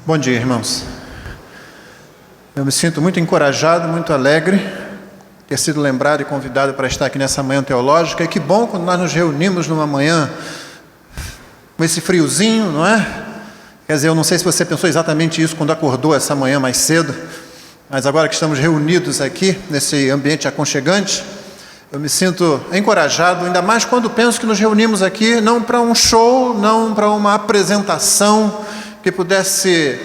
Bom dia, irmãos. Eu me sinto muito encorajado, muito alegre ter sido lembrado e convidado para estar aqui nessa manhã teológica. E que bom quando nós nos reunimos numa manhã com esse friozinho, não é? Quer dizer, eu não sei se você pensou exatamente isso quando acordou essa manhã mais cedo, mas agora que estamos reunidos aqui nesse ambiente aconchegante, eu me sinto encorajado, ainda mais quando penso que nos reunimos aqui não para um show, não para uma apresentação que pudesse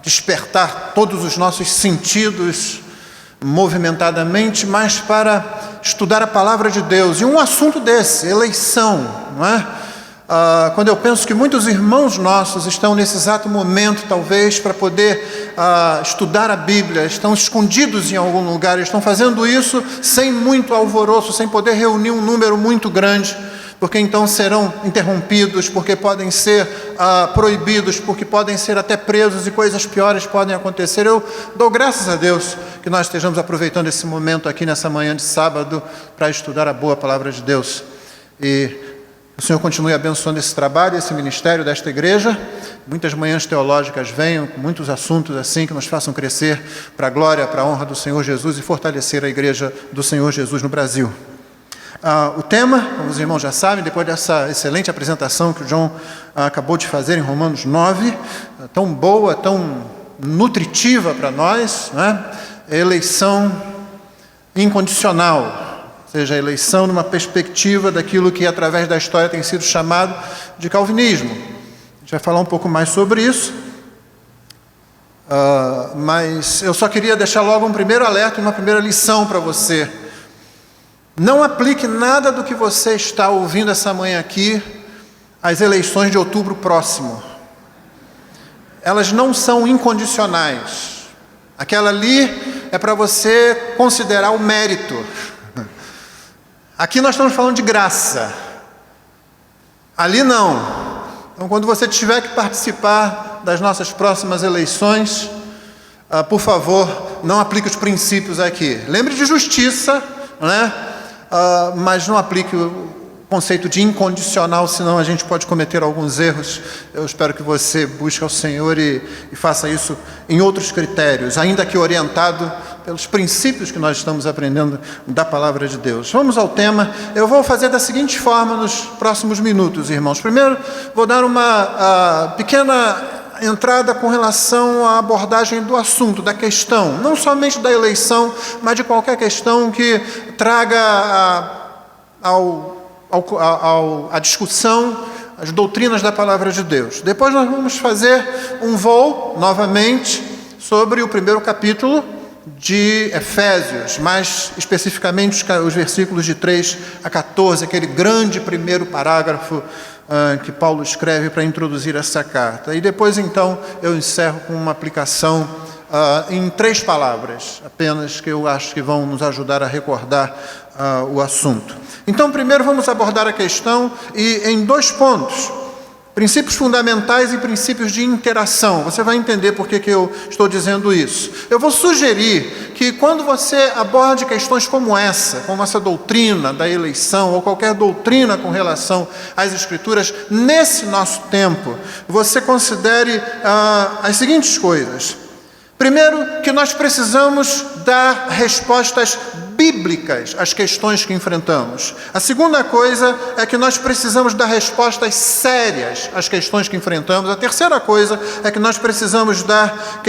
despertar todos os nossos sentidos movimentadamente, mas para estudar a palavra de Deus. E um assunto desse, eleição, não é? Quando eu penso que muitos irmãos nossos estão nesse exato momento, talvez, para poder estudar a Bíblia, estão escondidos em algum lugar, estão fazendo isso sem muito alvoroço, sem poder reunir um número muito grande, porque então serão interrompidos, porque podem ser proibidos, porque podem ser até presos e coisas piores podem acontecer. Eu dou graças a Deus que nós estejamos aproveitando esse momento aqui nessa manhã de sábado para estudar a boa palavra de Deus. E o Senhor continue abençoando esse trabalho, esse ministério desta igreja. Muitas manhãs teológicas venham, com muitos assuntos assim que nos façam crescer para a glória, para a honra do Senhor Jesus e fortalecer a igreja do Senhor Jesus no Brasil. O tema, como os irmãos já sabem, depois dessa excelente apresentação que o John acabou de fazer em Romanos 9, tão boa, tão nutritiva para nós, né? Eleição incondicional, ou seja, a eleição numa perspectiva daquilo que através da história tem sido chamado de calvinismo. A gente vai falar um pouco mais sobre isso, mas eu só queria deixar logo um primeiro alerta e uma primeira lição para você. Não aplique nada do que você está ouvindo essa manhã aqui às eleições de outubro próximo. Elas não são incondicionais. Aquela ali é para você considerar o mérito. Aqui nós estamos falando de graça. Ali não. Então, quando você tiver que participar das nossas próximas eleições, por favor, não aplique os princípios aqui. Lembre de justiça, né? Mas não aplique o conceito de incondicional, senão a gente pode cometer alguns erros. Eu espero que você busque ao Senhor e faça isso em outros critérios, ainda que orientado pelos princípios que nós estamos aprendendo da palavra de Deus. Vamos ao tema. Eu vou fazer da seguinte forma nos próximos minutos, irmãos. Primeiro, vou dar uma pequena entrada com relação à abordagem do assunto, da questão, não somente da eleição, mas de qualquer questão que traga a discussão as doutrinas da palavra de Deus. Depois nós vamos fazer um voo, novamente, sobre o primeiro capítulo de Efésios, mais especificamente os versículos de 3 a 14, aquele grande primeiro parágrafo que Paulo escreve para introduzir essa carta. E depois, então, eu encerro com uma aplicação em 3 palavras, apenas, que eu acho que vão nos ajudar a recordar o assunto. Então, primeiro vamos abordar a questão e em 2 pontos. Princípios fundamentais e princípios de interação. Você vai entender por que eu estou dizendo isso. Eu vou sugerir que quando você aborde questões como essa doutrina da eleição, ou qualquer doutrina com relação às Escrituras, nesse nosso tempo, você considere as seguintes coisas. Primeiro, que nós precisamos dar respostas bíblicas às questões que enfrentamos. A segunda coisa é que nós precisamos dar respostas sérias às questões que enfrentamos. A terceira coisa é que nós precisamos dar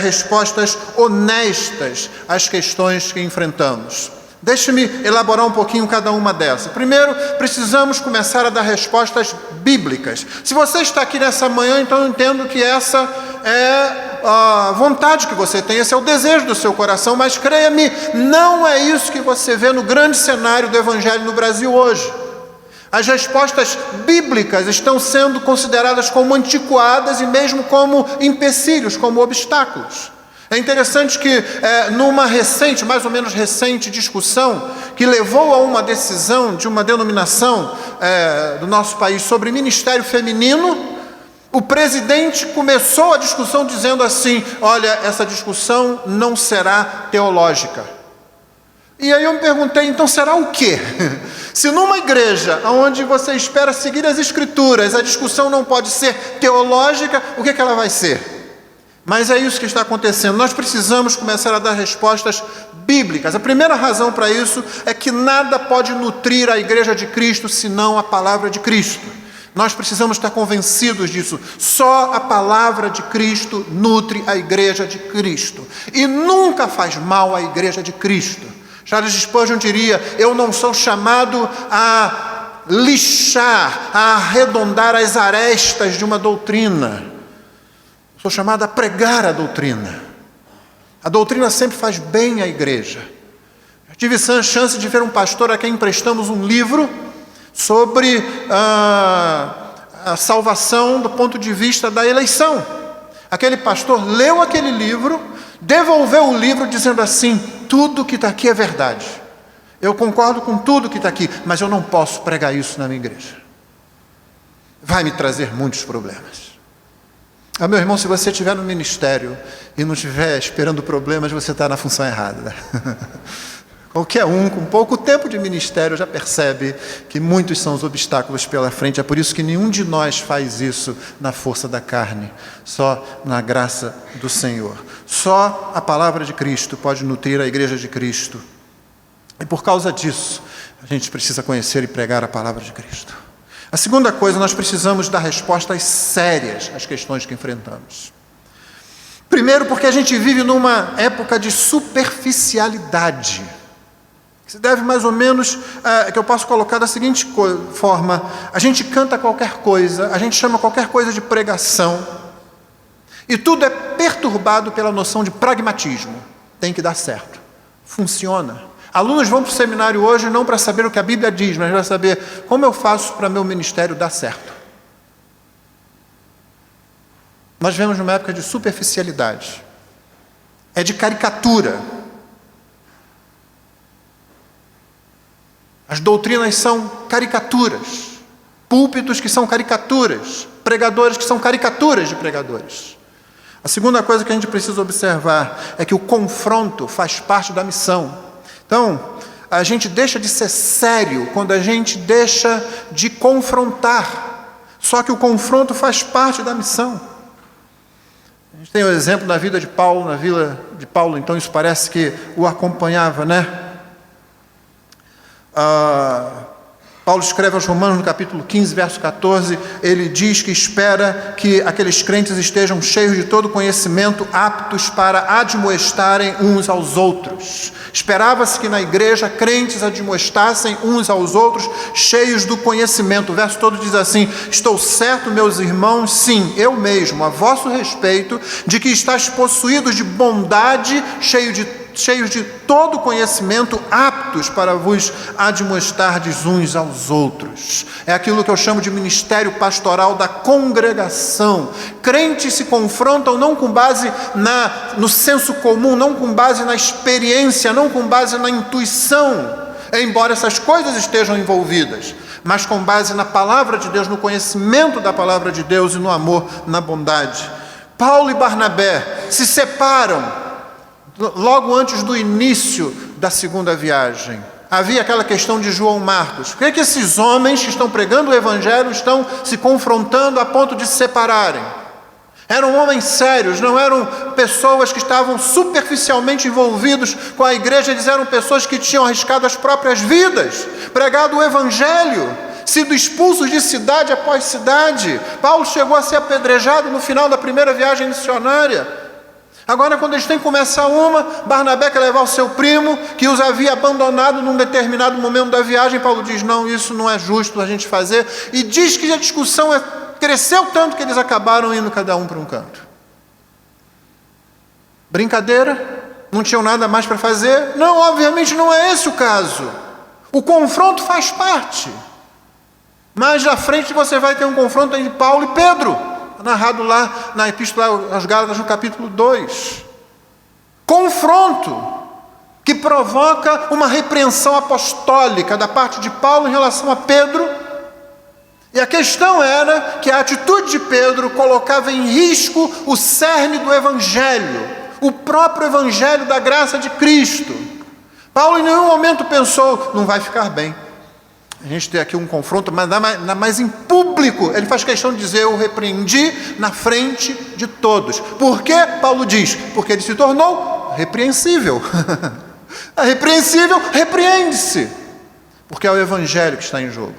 respostas honestas às questões que enfrentamos. Deixe-me elaborar um pouquinho cada uma dessas. Primeiro, precisamos começar a dar respostas bíblicas. Se você está aqui nessa manhã, então eu entendo que essa é a vontade que você tem, esse é o desejo do seu coração, mas creia-me, não é isso que você vê no grande cenário do Evangelho no Brasil hoje. As respostas bíblicas estão sendo consideradas como antiquadas e mesmo como empecilhos, como obstáculos. É interessante que numa recente, mais ou menos recente discussão que levou a uma decisão de uma denominação do nosso país sobre ministério feminino, o presidente começou a discussão dizendo assim: olha, essa discussão não será teológica. E aí eu me perguntei, então será o quê? Se numa igreja onde você espera seguir as Escrituras, a discussão não pode ser teológica, o que ela vai ser? Mas é isso que está acontecendo. Nós precisamos começar a dar respostas bíblicas. A primeira razão para isso é que nada pode nutrir a igreja de Cristo senão a palavra de Cristo. Nós precisamos estar convencidos disso. Só a palavra de Cristo nutre a igreja de Cristo. E nunca faz mal à igreja de Cristo. Charles Spurgeon diria, eu não sou chamado a lixar, a arredondar as arestas de uma doutrina. Sou chamado a pregar a doutrina. A doutrina sempre faz bem à igreja. Eu tive a chance de ver um pastor a quem emprestamos um livro sobre a salvação do ponto de vista da eleição. Aquele pastor leu aquele livro, devolveu o livro dizendo assim, tudo que está aqui é verdade. Eu concordo com tudo que está aqui, mas eu não posso pregar isso na minha igreja. Vai me trazer muitos problemas. Meu irmão, se você estiver no ministério e não estiver esperando problemas, você está na função errada. Qualquer um com pouco tempo de ministério já percebe que muitos são os obstáculos pela frente. É por isso que nenhum de nós faz isso na força da carne, só na graça do Senhor. Só a palavra de Cristo pode nutrir a igreja de Cristo. E por causa disso, a gente precisa conhecer e pregar a palavra de Cristo. A segunda coisa, nós precisamos dar respostas sérias às questões que enfrentamos. Primeiro, porque a gente vive numa época de superficialidade. Se deve mais ou menos, que eu posso colocar da seguinte forma, a gente canta qualquer coisa, a gente chama qualquer coisa de pregação, e tudo é perturbado pela noção de pragmatismo. Tem que dar certo. Funciona. Alunos vão para o seminário hoje não para saber o que a Bíblia diz, mas para saber como eu faço para meu ministério dar certo. Nós vivemos numa época de superficialidade. É de caricatura. As doutrinas são caricaturas. Púlpitos que são caricaturas. Pregadores que são caricaturas de pregadores. A segunda coisa que a gente precisa observar é que o confronto faz parte da missão. Então, a gente deixa de ser sério quando a gente deixa de confrontar. Só que o confronto faz parte da missão. A gente tem o exemplo da vida de Paulo, na vida de Paulo, então isso parece que o acompanhava, né? Paulo escreve aos Romanos no capítulo 15, verso 14, ele diz que espera que aqueles crentes estejam cheios de todo conhecimento, aptos para admoestarem uns aos outros. Esperava-se que na igreja crentes admoestassem uns aos outros, cheios do conhecimento. O verso todo diz assim, estou certo, meus irmãos, sim, eu mesmo, a vosso respeito, de que estáis possuídos de bondade, cheios de todo conhecimento, aptos para vos admoestardes uns aos outros. É aquilo que eu chamo de ministério pastoral da congregação. Crentes se confrontam não com base no senso comum, não com base na experiência, não com base na intuição, embora essas coisas estejam envolvidas, mas com base na palavra de Deus, no conhecimento da palavra de Deus e no amor, na bondade. Paulo e Barnabé se separam logo antes do início da segunda viagem. Havia aquela questão de João Marcos. Por que esses homens que estão pregando o evangelho estão se confrontando a ponto de se separarem? Eram homens sérios, não eram pessoas que estavam superficialmente envolvidos com a igreja, eles eram pessoas que tinham arriscado as próprias vidas, pregado o evangelho, sido expulsos de cidade após cidade. Paulo chegou a ser apedrejado no final da primeira viagem missionária. Agora, quando eles têm que começar uma, Barnabé quer levar o seu primo, que os havia abandonado num determinado momento da viagem. Paulo diz, não, isso não é justo a gente fazer. E diz que a discussão cresceu tanto que eles acabaram indo cada um para um canto. Brincadeira? Não tinham nada mais para fazer? Não, obviamente não é esse o caso. O confronto faz parte. Mais à frente você vai ter um confronto entre Paulo e Pedro, narrado lá na Epístola aos Gálatas, no capítulo 2. Confronto que provoca uma repreensão apostólica da parte de Paulo em relação a Pedro. E a questão era que a atitude de Pedro colocava em risco o cerne do Evangelho, o próprio Evangelho da graça de Cristo. Paulo em nenhum momento pensou, não vai ficar bem a gente ter aqui um confronto, mas em público. Ele faz questão de dizer, eu repreendi na frente de todos. Por que Paulo diz? Porque ele se tornou repreensível. Repreensível, repreende-se. Porque é o evangelho que está em jogo.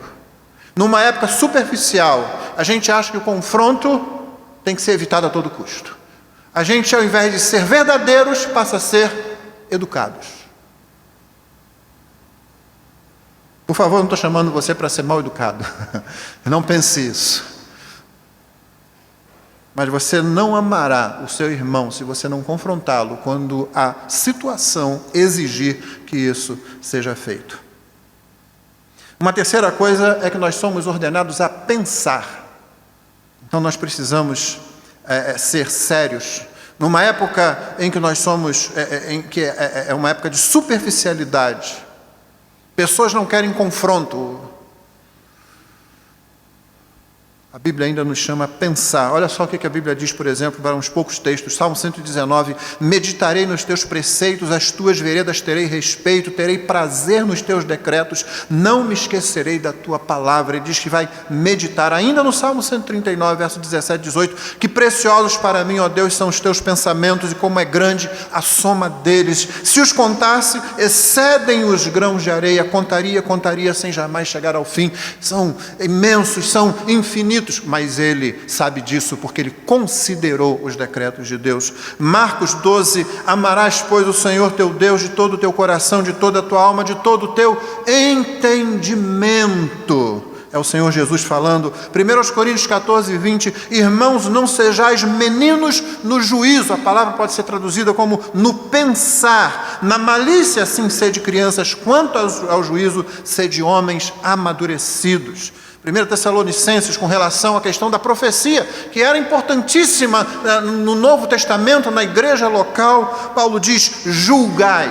Numa época superficial, a gente acha que o confronto tem que ser evitado a todo custo. A gente, ao invés de ser verdadeiros, passa a ser educados. Por favor, não estou chamando você para ser mal educado. Não pense isso. Mas você não amará o seu irmão se você não confrontá-lo quando a situação exigir que isso seja feito. Uma terceira coisa é que nós somos ordenados a pensar. Então nós precisamos ser sérios. Numa época em que nós somos, em que é uma época de superficialidade, pessoas não querem confronto. A Bíblia ainda nos chama a pensar. Olha só o que a Bíblia diz, por exemplo, para uns poucos textos. Salmo 119, meditarei nos teus preceitos, as tuas veredas terei respeito, terei prazer nos teus decretos, não me esquecerei da tua palavra. Ele diz que vai meditar, ainda no Salmo 139, verso 17 e 18, que preciosos para mim, ó Deus, são os teus pensamentos e como é grande a soma deles. Se os contasse, excedem os grãos de areia, contaria sem jamais chegar ao fim. São imensos, são infinitos. Mas ele sabe disso porque ele considerou os decretos de Deus. Marcos 12, amarás, pois, o Senhor teu Deus de todo o teu coração, de toda a tua alma, de todo o teu entendimento. É o Senhor Jesus falando. 1 Coríntios 14, 20, irmãos, não sejais meninos no juízo. A palavra pode ser traduzida como no pensar. Na malícia, assim, sede crianças, quanto ao juízo, sede homens amadurecidos. 1 Tessalonicenses, com relação à questão da profecia, que era importantíssima no Novo Testamento, na igreja local, Paulo diz, julgai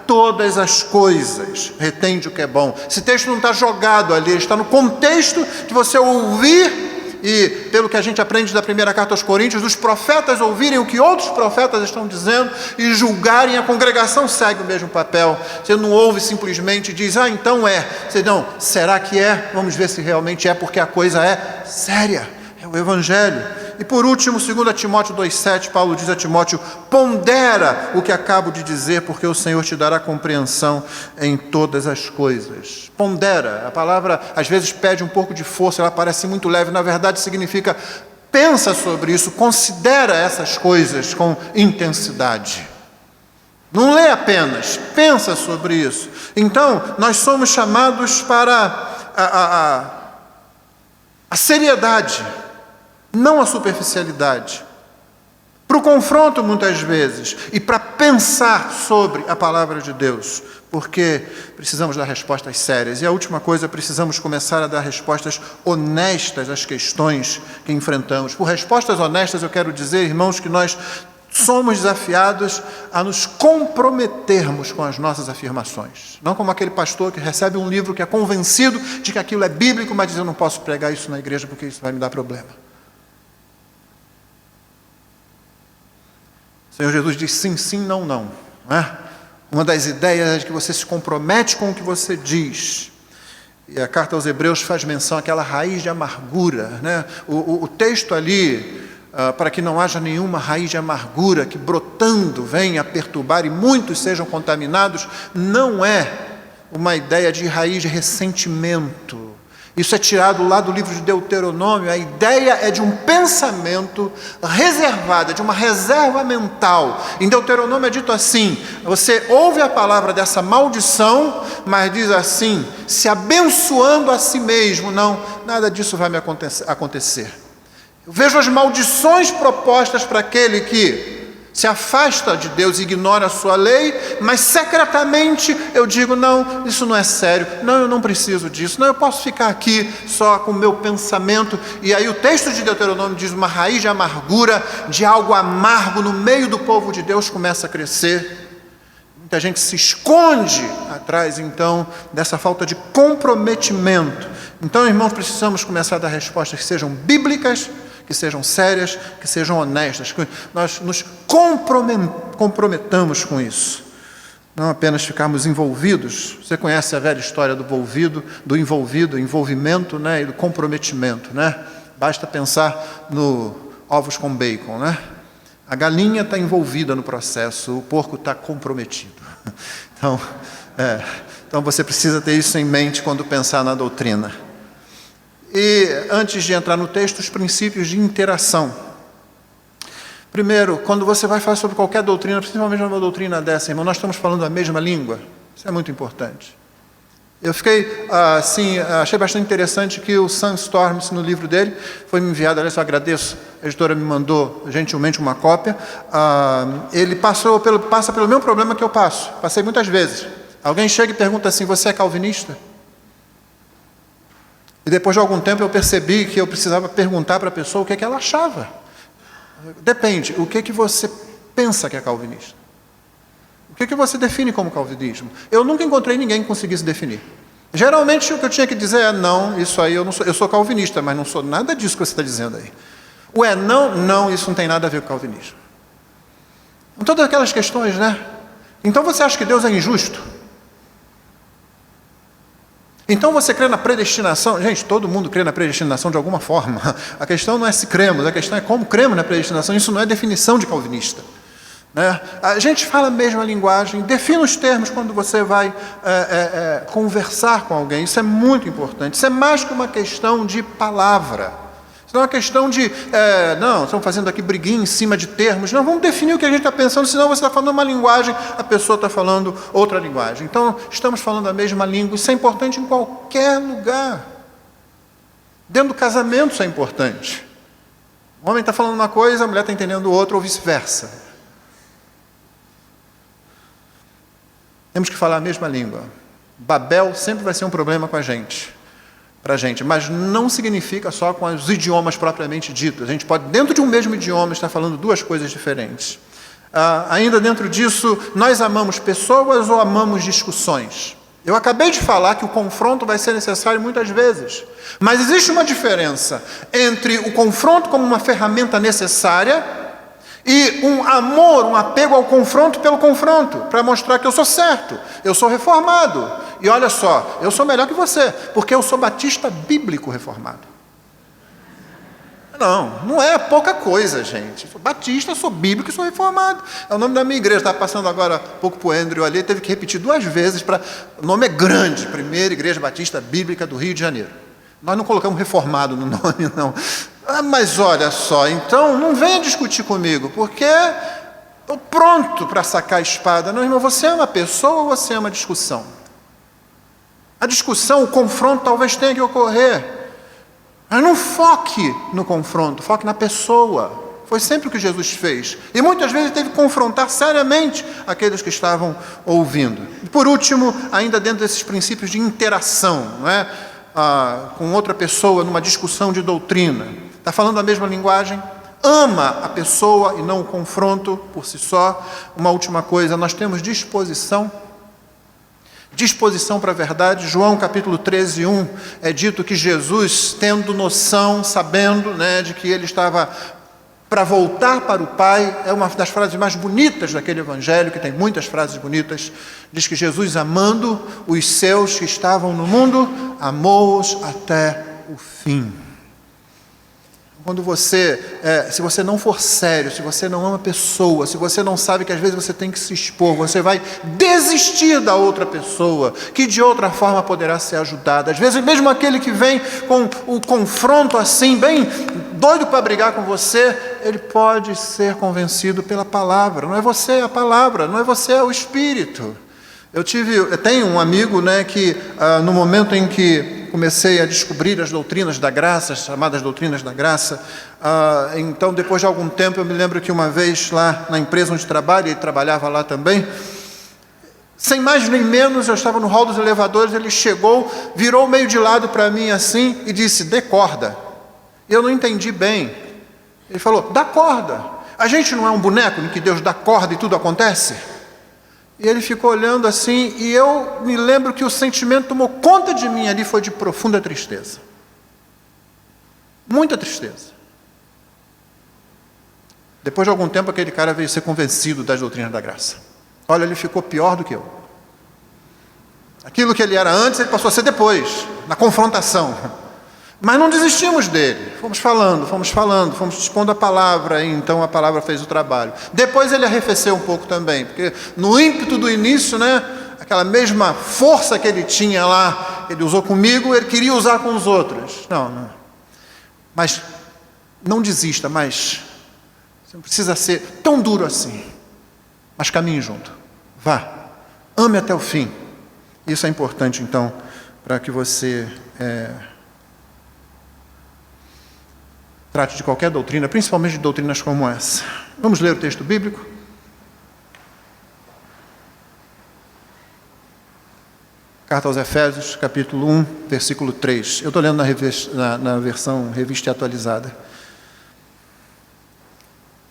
todas as coisas, retende o que é bom. Esse texto não está jogado ali, ele está no contexto de você ouvir, e pelo que a gente aprende da primeira carta aos Coríntios, dos profetas ouvirem o que outros profetas estão dizendo e julgarem. A congregação segue o mesmo papel. Você não ouve simplesmente e diz, então é. Você não, será que é? Vamos ver se realmente é, porque a coisa é séria. É o evangelho. E por último, 2 Timóteo 2,7, Paulo diz a Timóteo, pondera o que acabo de dizer, porque o Senhor te dará compreensão em todas as coisas. Pondera, a palavra às vezes pede um pouco de força, ela parece muito leve, na verdade significa, pensa sobre isso, considera essas coisas com intensidade. Não lê apenas, pensa sobre isso. Então, nós somos chamados para a seriedade, não a superficialidade, para o confronto muitas vezes e para pensar sobre a palavra de Deus, porque precisamos dar respostas sérias. E a última coisa, precisamos começar a dar respostas honestas às questões que enfrentamos. Por respostas honestas eu quero dizer, irmãos, que nós somos desafiados a nos comprometermos com as nossas afirmações. Não como aquele pastor que recebe um livro que é convencido de que aquilo é bíblico, mas diz, eu não posso pregar isso na igreja porque isso vai me dar problema. O Senhor Jesus diz sim, sim, não, não. Não é? Uma das ideias é que você se compromete com o que você diz. E a carta aos Hebreus faz menção àquela raiz de amargura. Né? O texto ali, para que não haja nenhuma raiz de amargura que brotando venha a perturbar e muitos sejam contaminados, não é uma ideia de raiz de ressentimento. Isso é tirado lá do livro de Deuteronômio. A ideia é de um pensamento reservado, de uma reserva mental. Em Deuteronômio é dito assim, você ouve a palavra dessa maldição, mas diz assim, se abençoando a si mesmo. Não, nada disso vai me acontecer. Eu vejo as maldições propostas para aquele que se afasta de Deus e ignora a sua lei, mas secretamente eu digo, não, isso não é sério, não, eu não preciso disso, não, eu posso ficar aqui só com o meu pensamento. E aí o texto de Deuteronômio diz, uma raiz de amargura, de algo amargo no meio do povo de Deus começa a crescer. Muita gente se esconde atrás, então, dessa falta de comprometimento. Então, irmãos, precisamos começar a dar respostas que sejam bíblicas, que sejam sérias, que sejam honestas, que nós nos comprometamos com isso. não apenas ficarmos envolvidos. Você conhece a velha história do envolvido, envolvimento, né, e do comprometimento, né? Basta pensar no ovos com bacon, né? A galinha está envolvida no processo, o porco está comprometido. Então você precisa ter isso em mente quando pensar na doutrina. E antes de entrar no texto, os princípios de interação. Primeiro, quando você vai falar sobre qualquer doutrina, principalmente uma doutrina dessa, irmão, nós estamos falando a mesma língua. Isso é muito importante. Eu fiquei, achei bastante interessante que o Sam Storms, no livro dele, foi me enviado, aliás, eu agradeço, a editora me mandou gentilmente uma cópia. Ele passa pelo mesmo problema que eu passo, passei muitas vezes. Alguém chega e pergunta assim, você é calvinista? E depois de algum tempo eu percebi que eu precisava perguntar para a pessoa o que é que ela achava. Depende, o que você pensa que é calvinista? O que você define como calvinismo? Eu nunca encontrei ninguém que conseguisse definir. Geralmente o que eu tinha que dizer é não, isso aí eu sou calvinista, mas não sou nada disso que você está dizendo aí. O não, isso não tem nada a ver com calvinismo. Todas aquelas questões, né? Então você acha que Deus é injusto? Então você crê na predestinação? Gente, todo mundo crê na predestinação de alguma forma. A questão não é se cremos, a questão é como cremos na predestinação. Isso não é definição de calvinista, né? A gente fala a mesma linguagem, defina os termos quando você vai conversar com alguém. Isso é muito importante. Isso é mais que uma questão de palavra. Isso não é uma questão de, não, estamos fazendo aqui briguinha em cima de termos. Não, vamos definir o que a gente está pensando, senão você está falando uma linguagem, a pessoa está falando outra linguagem. Então, estamos falando a mesma língua. Isso é importante em qualquer lugar. Dentro do casamento isso é importante. O homem está falando uma coisa, a mulher está entendendo outra, ou vice-versa. Temos que falar a mesma língua. Babel sempre vai ser um problema com a gente. Para a gente, mas não significa só com os idiomas propriamente ditos. A gente pode, dentro de um mesmo idioma, estar falando duas coisas diferentes. Ainda dentro disso, nós amamos pessoas ou amamos discussões? Eu acabei de falar que o confronto vai ser necessário muitas vezes, mas existe uma diferença entre o confronto como uma ferramenta necessária e um amor, um apego ao confronto pelo confronto, para mostrar que eu sou certo, eu sou reformado. E olha só, eu sou melhor que você, porque eu sou batista bíblico reformado. Não é pouca coisa, gente. Eu sou batista, sou bíblico e sou reformado. É o nome da minha igreja. Estava passando agora um pouco para o Andrew ali, teve que repetir 2 vezes, o nome é grande, Primeira Igreja Batista Bíblica do Rio de Janeiro. Nós não colocamos reformado no nome, não. Mas olha só, então não venha discutir comigo, porque estou pronto para sacar a espada. Não, irmão, você é uma pessoa ou você é uma discussão? A discussão, o confronto talvez tenha que ocorrer. Mas não foque no confronto, foque na pessoa. Foi sempre o que Jesus fez. E muitas vezes teve que confrontar seriamente aqueles que estavam ouvindo. E por último, ainda dentro desses princípios de interação, não é? Com outra pessoa numa discussão de doutrina. Está falando a mesma linguagem? Ama a pessoa e não o confronto por si só. Uma última coisa, nós temos disposição para a verdade. João capítulo 13:1 é dito que Jesus, tendo noção, sabendo, né, de que ele estava para voltar para o Pai, é uma das frases mais bonitas daquele evangelho, que tem muitas frases bonitas, diz que Jesus, amando os seus que estavam no mundo, amou-os até o fim. Quando se você não for sério, se você não ama a pessoa, se você não sabe que às vezes você tem que se expor, você vai desistir da outra pessoa, que de outra forma poderá ser ajudada. Às vezes mesmo aquele que vem com o confronto assim, bem doido para brigar com você, ele pode ser convencido pela palavra. Não é você a palavra, não é você o Espírito. Eu tenho um amigo, né, que no momento em que comecei a descobrir as doutrinas da graça, as chamadas doutrinas da graça, então depois de algum tempo eu me lembro que uma vez lá na empresa onde trabalho, ele trabalhava lá também, sem mais nem menos, eu estava no hall dos elevadores, ele chegou, virou meio de lado para mim assim e disse, dê corda. Eu não entendi bem. Ele falou, dá corda. A gente não é um boneco em que Deus dá corda e tudo acontece? E ele ficou olhando assim, e eu me lembro que o sentimento tomou conta de mim ali, foi de profunda tristeza. Muita tristeza. Depois de algum tempo, aquele cara veio ser convencido das doutrinas da graça. Olha, ele ficou pior do que eu. Aquilo que ele era antes, ele passou a ser depois, na confrontação. Mas não desistimos dele. Fomos falando, fomos expondo a palavra, e então a palavra fez o trabalho. Depois ele arrefeceu um pouco também, porque no ímpeto do início, aquela mesma força que ele tinha lá, ele usou comigo, ele queria usar com os outros. Não. Mas não desista, mas você não precisa ser tão duro assim. Mas caminhe junto. Vá. Ame até o fim. Isso é importante, então, para que você trate de qualquer doutrina, principalmente de doutrinas como essa. Vamos ler o texto bíblico? Carta aos Efésios, capítulo 1, versículo 3. Eu estou lendo na versão revista e atualizada.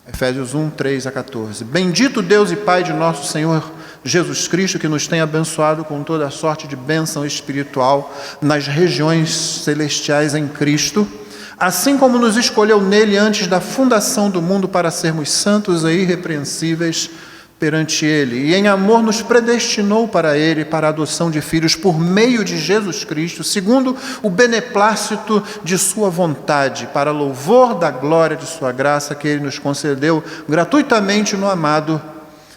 Efésios 1, 3 a 14. Bendito Deus e Pai de nosso Senhor Jesus Cristo, que nos tem abençoado com toda a sorte de bênção espiritual nas regiões celestiais em Cristo, assim como nos escolheu nele antes da fundação do mundo para sermos santos e irrepreensíveis perante ele, e em amor nos predestinou para ele, para a adoção de filhos por meio de Jesus Cristo, segundo o beneplácito de sua vontade, para louvor da glória de sua graça que ele nos concedeu gratuitamente no amado,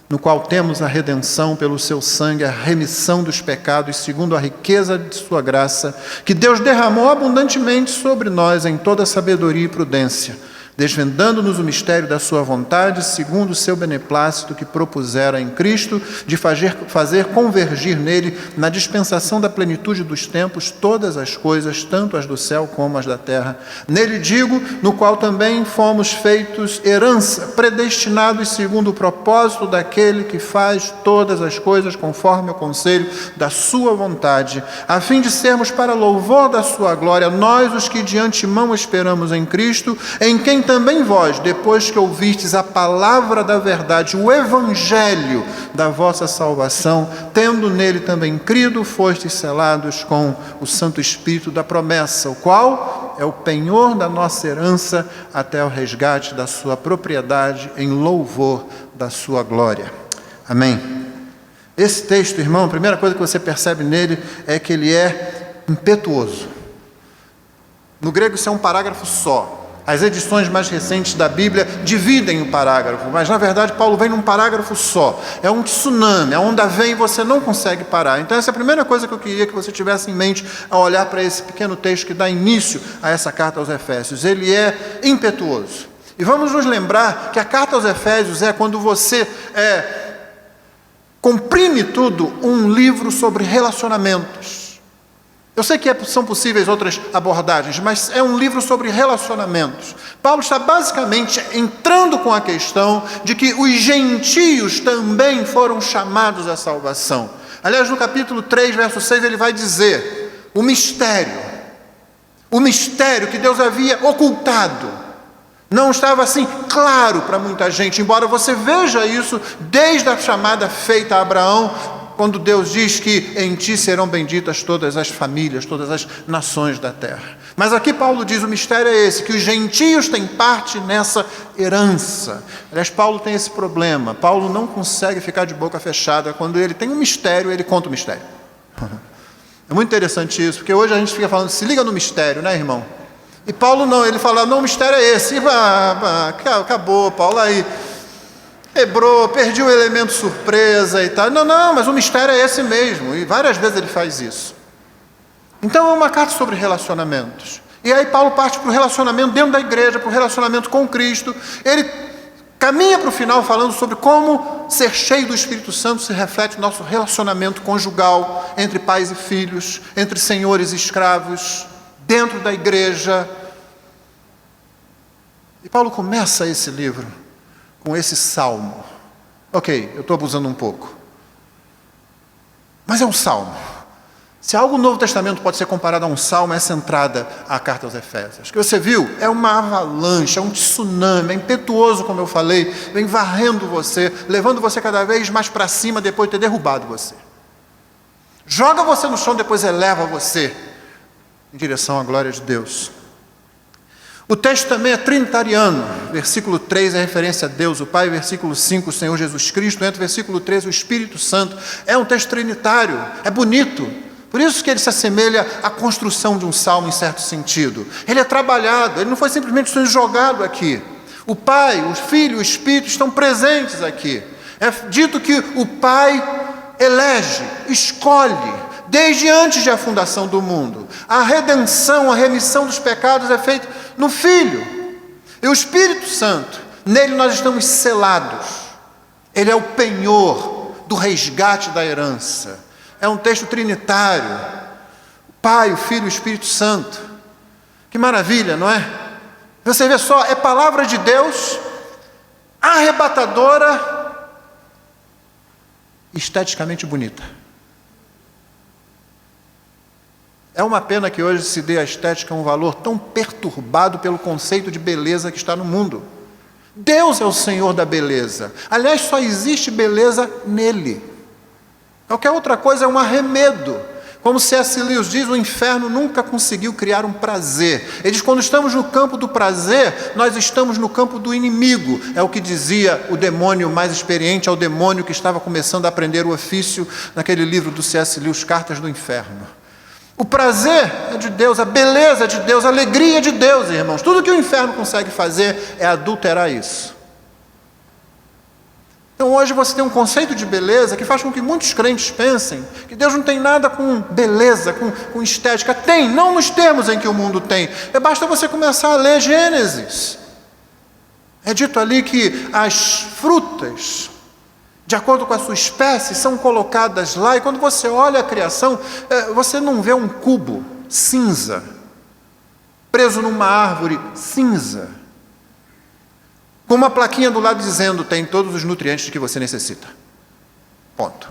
no qual temos a redenção pelo seu sangue, a remissão dos pecados, segundo a riqueza de sua graça, que Deus derramou abundantemente sobre nós em toda sabedoria e prudência, desvendando-nos o mistério da sua vontade, segundo o seu beneplácito que propusera em Cristo, de fazer convergir nele, na dispensação da plenitude dos tempos, todas as coisas, tanto as do céu como as da terra. Nele digo, no qual também fomos feitos herança, predestinados segundo o propósito daquele que faz todas as coisas conforme o conselho da sua vontade, a fim de sermos para louvor da sua glória, nós os que de antemão esperamos em Cristo, em quem também vós, depois que ouvistes a palavra da verdade, o evangelho da vossa salvação, tendo nele também crido, fostes selados com o Santo Espírito da promessa, o qual é o penhor da nossa herança até o resgate da sua propriedade em louvor da sua glória. Amém. Esse texto, irmão, a primeira coisa que você percebe nele é que ele é impetuoso. No grego isso é um parágrafo só. As edições mais recentes da Bíblia dividem o parágrafo, mas na verdade Paulo vem num parágrafo só. É um tsunami, a onda vem e você não consegue parar. Então essa é a primeira coisa que eu queria que você tivesse em mente ao olhar para esse pequeno texto que dá início a essa carta aos Efésios. Ele é impetuoso. E vamos nos lembrar que a carta aos Efésios é, quando você comprime tudo, um livro sobre relacionamentos. Eu sei que são possíveis outras abordagens, mas é um livro sobre relacionamentos. Paulo está basicamente entrando com a questão de que os gentios também foram chamados à salvação. Aliás, no capítulo 3, verso 6, ele vai dizer o mistério que Deus havia ocultado. Não estava assim claro para muita gente, embora você veja isso desde a chamada feita a Abraão, quando Deus diz que em ti serão benditas todas as famílias, todas as nações da terra. Mas aqui Paulo diz, o mistério é esse, que os gentios têm parte nessa herança. Aliás, Paulo tem esse problema. Paulo não consegue ficar de boca fechada. Quando ele tem um mistério, ele conta o mistério. É muito interessante isso, porque hoje a gente fica falando, se liga no mistério, né, irmão? E Paulo não, ele fala, não, o mistério é esse. E acabou, Paulo, aí quebrou, perdi o elemento surpresa e tal. Não, mas o mistério é esse mesmo. E várias vezes ele faz isso. Então é uma carta sobre relacionamentos. E aí Paulo parte para o relacionamento dentro da igreja, para o relacionamento com Cristo. Ele caminha para o final falando sobre como ser cheio do Espírito Santo se reflete no nosso relacionamento conjugal, entre pais e filhos, entre senhores e escravos, dentro da igreja. E Paulo começa esse livro com esse salmo. Ok, eu estou abusando um pouco. Mas é um salmo. Se algo no Novo Testamento pode ser comparado a um salmo, essa entrada à carta aos Efésios. Que você viu, é uma avalanche, é um tsunami, é impetuoso, como eu falei, vem varrendo você, levando você cada vez mais para cima depois de ter derrubado você. Joga você no chão, depois eleva você em direção à glória de Deus. O texto também é trinitariano. Versículo 3 é referência a Deus, o Pai. Versículo 5, o Senhor Jesus Cristo. Entre o versículo 3, o Espírito Santo. É um texto trinitário, é bonito. Por isso que ele se assemelha à construção de um salmo em certo sentido. Ele é trabalhado, ele não foi simplesmente jogado aqui. O Pai, o Filho e o Espírito estão presentes aqui. É dito que o Pai elege, escolhe, desde antes da fundação do mundo. A redenção, a remissão dos pecados é feita no Filho. E o Espírito Santo, nele nós estamos selados. Ele é o penhor do resgate da herança. É um texto trinitário. O Pai, o Filho e o Espírito Santo. Que maravilha, não é? Você vê só, é palavra de Deus, arrebatadora, esteticamente bonita. É uma pena que hoje se dê à estética um valor tão perturbado pelo conceito de beleza que está no mundo. Deus é o Senhor da beleza. Aliás, só existe beleza nele. Qualquer outra coisa é um arremedo. Como C.S. Lewis diz, o inferno nunca conseguiu criar um prazer. Ele diz, quando estamos no campo do prazer, nós estamos no campo do inimigo. É o que dizia o demônio mais experiente, ao demônio que estava começando a aprender o ofício naquele livro do C.S. Lewis, Cartas do Inferno. O prazer é de Deus, a beleza é de Deus, a alegria é de Deus, irmãos. Tudo que o inferno consegue fazer é adulterar isso. Então hoje você tem um conceito de beleza que faz com que muitos crentes pensem que Deus não tem nada com beleza, com estética. Tem, não nos termos em que o mundo tem. Basta você começar a ler Gênesis. É dito ali que as frutas, de acordo com a sua espécie, são colocadas lá. E quando você olha a criação, você não vê um cubo cinza, preso numa árvore cinza, com uma plaquinha do lado dizendo, tem todos os nutrientes que você necessita. Ponto.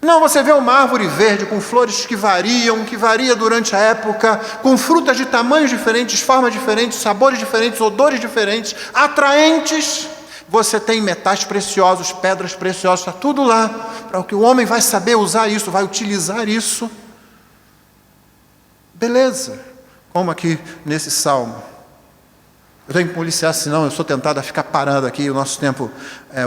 Não, você vê uma árvore verde com flores que varia durante a época, com frutas de tamanhos diferentes, formas diferentes, sabores diferentes, odores diferentes, atraentes. Você tem metais preciosos, pedras preciosas, está tudo lá, para que o homem vai saber usar isso, vai utilizar isso. Beleza, como aqui nesse salmo. Eu tenho que policiar, senão eu sou tentado a ficar parado aqui e o nosso tempo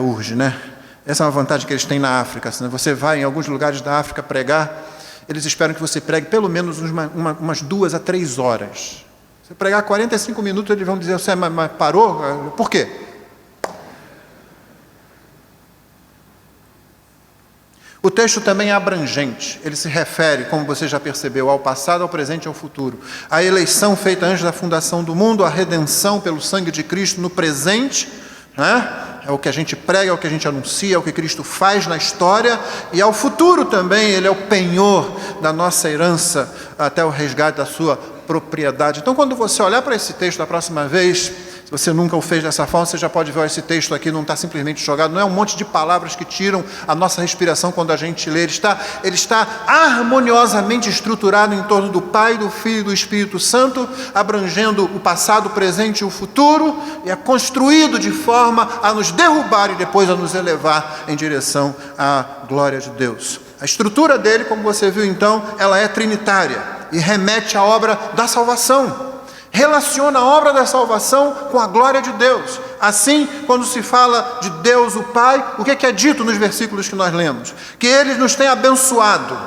urge, né? Essa é uma vantagem que eles têm na África. Se você vai em alguns lugares da África pregar, eles esperam que você pregue pelo menos umas 2 a 3 horas. Se pregar 45 minutos, eles vão dizer, você mas parou? Por quê? O texto também é abrangente, ele se refere, como você já percebeu, ao passado, ao presente e ao futuro. A eleição feita antes da fundação do mundo, a redenção pelo sangue de Cristo no presente, né? É o que a gente prega, é o que a gente anuncia, é o que Cristo faz na história, e ao futuro também, ele é o penhor da nossa herança até o resgate da sua propriedade. Então, quando você olhar para esse texto da próxima vez, se você nunca o fez dessa forma, você já pode ver esse texto aqui, não está simplesmente jogado, não é um monte de palavras que tiram a nossa respiração quando a gente lê, ele está harmoniosamente estruturado em torno do Pai, do Filho e do Espírito Santo, abrangendo o passado, o presente e o futuro, e é construído de forma a nos derrubar e depois a nos elevar em direção à glória de Deus. A estrutura dele, como você viu então, ela é trinitária e remete à obra da salvação. Relaciona a obra da salvação com a glória de Deus. Assim, quando se fala de Deus o Pai, o que é dito nos versículos que nós lemos? Que Ele nos tem abençoado,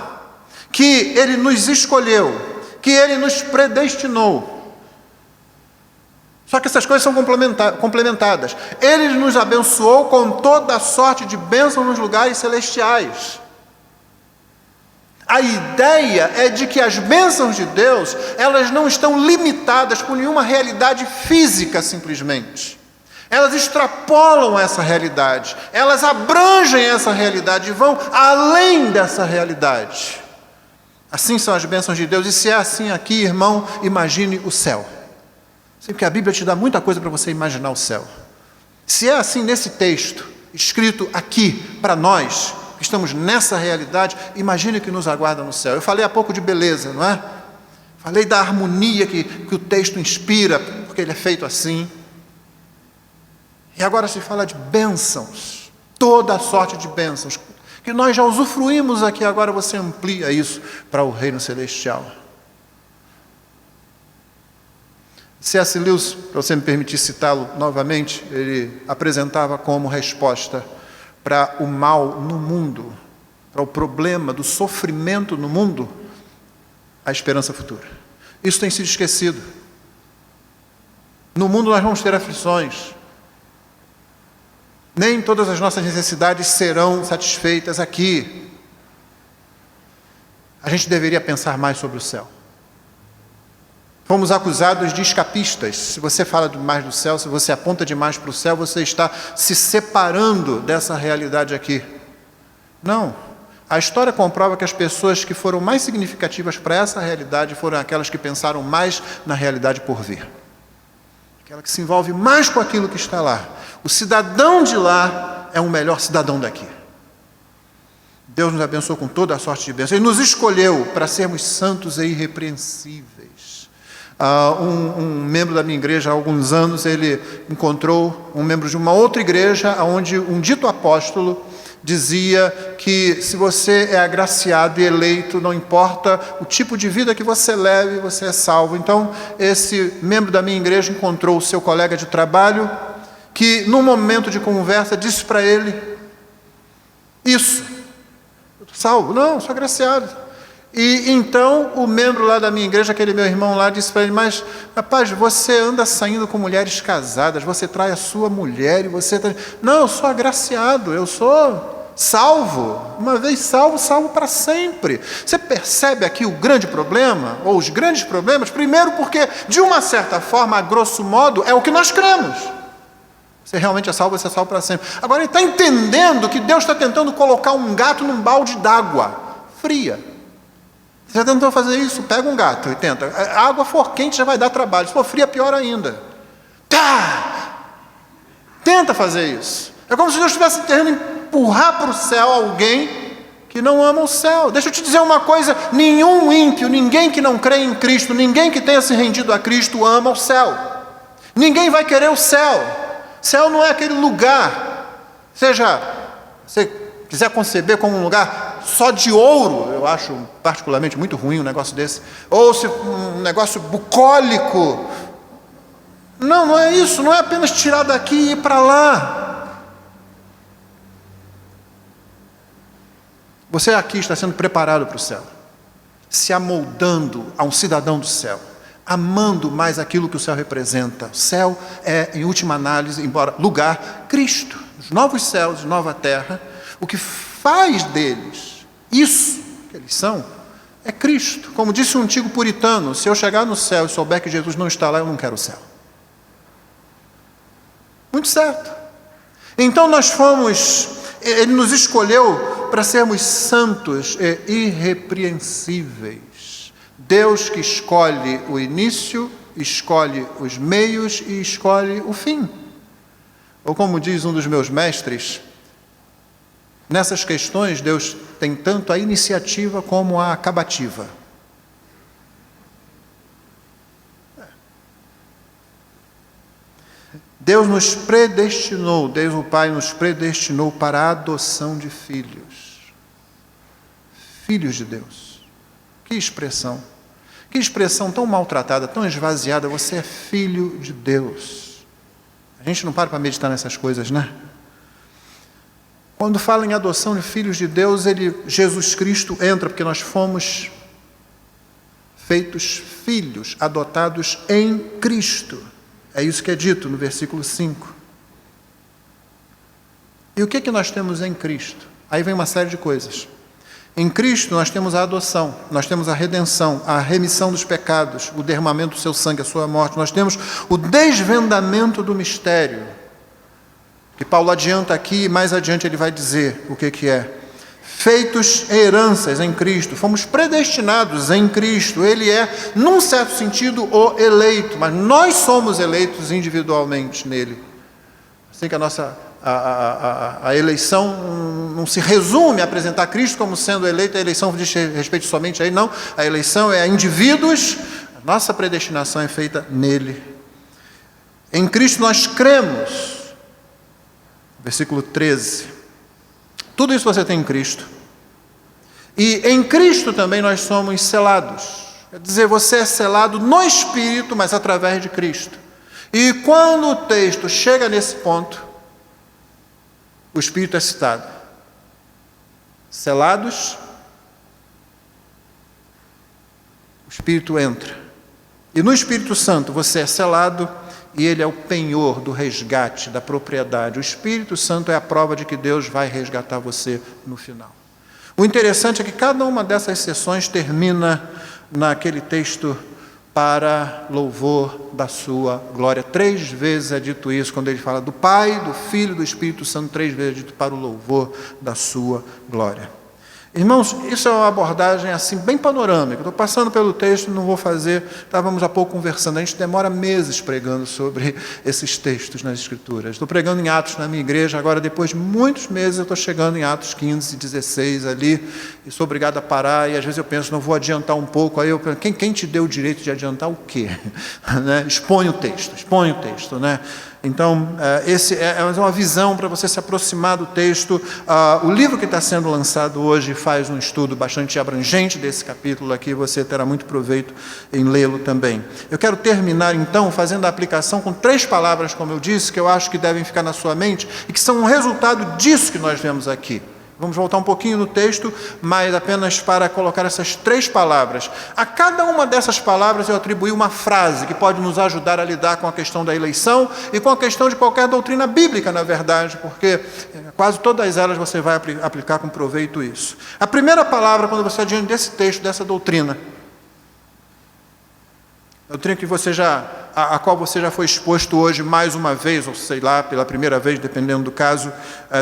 que Ele nos escolheu, que Ele nos predestinou. Só que essas coisas são complementadas. Ele nos abençoou com toda a sorte de bênção nos lugares celestiais. A ideia é de que as bênçãos de Deus, elas não estão limitadas por nenhuma realidade física simplesmente. Elas extrapolam essa realidade, elas abrangem essa realidade e vão além dessa realidade. Assim são as bênçãos de Deus, e se é assim aqui, irmão, imagine o céu. Porque a Bíblia te dá muita coisa para você imaginar o céu. Se é assim nesse texto, escrito aqui para nós, estamos nessa realidade, imagine o que nos aguarda no céu. Eu falei há pouco de beleza, não é? Falei da harmonia que o texto inspira, porque ele é feito assim. E agora se fala de bênçãos, toda a sorte de bênçãos, que nós já usufruímos aqui, agora você amplia isso para o reino celestial. C.S. Lewis, para você me permitir citá-lo novamente, ele apresentava como resposta para o mal no mundo, para o problema do sofrimento no mundo, a esperança futura. Isso tem sido esquecido. No mundo nós vamos ter aflições. Nem todas as nossas necessidades serão satisfeitas aqui. A gente deveria pensar mais sobre o céu. Fomos acusados de escapistas. Se você fala demais do céu, se você aponta demais para o céu, você está se separando dessa realidade aqui. Não. A história comprova que as pessoas que foram mais significativas para essa realidade foram aquelas que pensaram mais na realidade por vir. Aquela que se envolve mais com aquilo que está lá. O cidadão de lá é um melhor cidadão daqui. Deus nos abençoou com toda a sorte de bênção. Ele nos escolheu para sermos santos e irrepreensíveis. Um membro da minha igreja, há alguns anos, ele encontrou um membro de uma outra igreja, onde um dito apóstolo dizia que se você é agraciado e eleito, não importa o tipo de vida que você leve, você é salvo. Então, esse membro da minha igreja encontrou o seu colega de trabalho, que num momento de conversa disse para ele isso: salvo? Não, sou agraciado. E então o membro lá da minha igreja, aquele meu irmão lá, disse para ele: mas rapaz, você anda saindo com mulheres casadas, você trai a sua mulher e você... Não, eu sou agraciado, eu sou salvo. Uma vez salvo, salvo para sempre. Você percebe aqui o grande problema, ou os grandes problemas? Primeiro porque, de uma certa forma, a grosso modo, é o que nós cremos. Você realmente é salvo, você é salvo para sempre. Agora ele está entendendo que Deus está tentando colocar um gato num balde d'água fria. Você já tentou fazer isso? Pega um gato e tenta. A água for quente já vai dar trabalho. Se for fria, pior ainda. Tenta fazer isso. É como se Deus estivesse querendo empurrar para o céu alguém que não ama o céu. Deixa eu te dizer uma coisa: nenhum ímpio, ninguém que não crê em Cristo, ninguém que tenha se rendido a Cristo ama o céu. Ninguém vai querer o céu. Céu não é aquele lugar, seja, você quiser conceber como um lugar só de ouro, eu acho particularmente muito ruim um negócio desse, ou se um negócio bucólico. Não, não é isso, não é apenas tirar daqui e ir para lá. Você aqui está sendo preparado para o céu, se amoldando a um cidadão do céu, amando mais aquilo que o céu representa. O céu é, em última análise, embora lugar, Cristo. Os novos céus, nova terra, o que faz deles isso que eles são, é Cristo. Como disse um antigo puritano: se eu chegar no céu e souber que Jesus não está lá, eu não quero o céu. Muito certo. Então nós fomos, Ele nos escolheu para sermos santos e irrepreensíveis. Deus que escolhe o início, escolhe os meios e escolhe o fim. Ou como diz um dos meus mestres, nessas questões Deus tem tanto a iniciativa como a acabativa. Deus nos predestinou, Deus o Pai nos predestinou para a adoção de filhos. Filhos de Deus. Que expressão! Que expressão tão maltratada, tão esvaziada. Você é filho de Deus. A gente não para meditar nessas coisas, né? Quando fala em adoção de filhos de Deus, Jesus Cristo entra, porque nós fomos feitos filhos, adotados em Cristo. É isso que é dito no versículo 5. E o que nós temos em Cristo? Aí vem uma série de coisas. Em Cristo nós temos a adoção, nós temos a redenção, a remissão dos pecados, o derramamento do seu sangue, a sua morte. Nós temos o desvendamento do mistério, que Paulo adianta aqui, e mais adiante ele vai dizer o que é. Feitos heranças em Cristo, fomos predestinados em Cristo. Ele é, num certo sentido, o eleito, mas nós somos eleitos individualmente nele. Assim que a nossa a eleição não se resume a apresentar Cristo como sendo eleito, a eleição diz respeito somente a ele, não. A eleição é a indivíduos, a nossa predestinação é feita nele. Em Cristo nós cremos. Versículo 13. Tudo isso você tem em Cristo. E em Cristo também nós somos selados. Quer dizer, você é selado no Espírito, mas através de Cristo. E quando o texto chega nesse ponto, o Espírito é citado. Selados, o Espírito entra. E no Espírito Santo você é selado e ele é o penhor do resgate, da propriedade. O Espírito Santo é a prova de que Deus vai resgatar você no final. O interessante é que cada uma dessas sessões termina naquele texto para louvor da sua glória. 3 vezes é dito isso, quando ele fala do Pai, do Filho e do Espírito Santo, 3 vezes é dito para o louvor da sua glória. Irmãos, isso é uma abordagem assim bem panorâmica. Estou passando pelo texto, não vou fazer, estávamos há pouco conversando, a gente demora meses pregando sobre esses textos nas Escrituras. Estou pregando em Atos na minha igreja, agora depois de muitos meses eu estou chegando em Atos 15, 16 ali, e sou obrigado a parar, e às vezes eu penso, não vou adiantar um pouco, aí eu penso, quem te deu o direito de adiantar o quê? Né? Expõe o texto, né? Então, esse é uma visão para você se aproximar do texto. O livro que está sendo lançado hoje faz um estudo bastante abrangente desse capítulo aqui, você terá muito proveito em lê-lo também. Eu quero terminar, então, fazendo a aplicação com 3 palavras, como eu disse, que eu acho que devem ficar na sua mente e que são um resultado disso que nós vemos aqui. Vamos voltar um pouquinho no texto, mas apenas para colocar essas 3 palavras. A cada uma dessas palavras eu atribuí uma frase que pode nos ajudar a lidar com a questão da eleição e com a questão de qualquer doutrina bíblica, na verdade, porque quase todas elas você vai aplicar com proveito isso. A primeira palavra, quando você é diante desse texto, dessa doutrina que a qual você já foi exposto hoje mais uma vez, ou sei lá, pela primeira vez, dependendo do caso,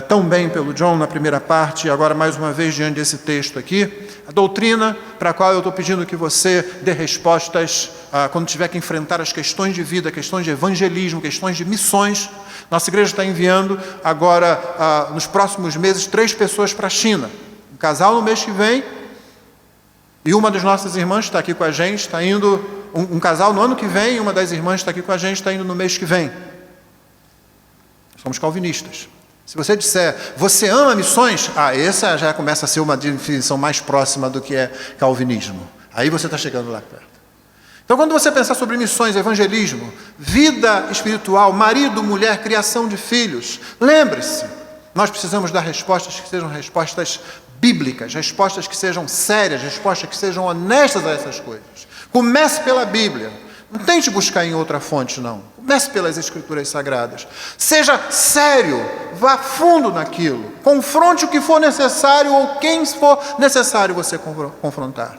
tão bem pelo John na primeira parte, e agora mais uma vez diante desse texto aqui, a doutrina para a qual eu estou pedindo que você dê respostas quando tiver que enfrentar as questões de vida, questões de evangelismo, questões de missões. Nossa igreja está enviando agora, nos próximos meses, 3 pessoas para a China. Um casal no mês que vem, e uma das nossas irmãs está aqui com a gente, está indo... Um casal no ano que vem, uma das irmãs está aqui com a gente, está indo no mês que vem. Somos calvinistas. Se você disser, você ama missões? Essa já começa a ser uma definição mais próxima do que é calvinismo. Aí você está chegando lá perto. Então, quando você pensar sobre missões, evangelismo, vida espiritual, marido, mulher, criação de filhos, lembre-se, nós precisamos dar respostas que sejam respostas bíblicas, respostas que sejam sérias, respostas que sejam honestas a essas coisas. Comece pela Bíblia. Não tente buscar em outra fonte, não. Comece pelas Escrituras Sagradas. Seja sério, vá fundo naquilo. Confronte o que for necessário ou quem for necessário você confrontar.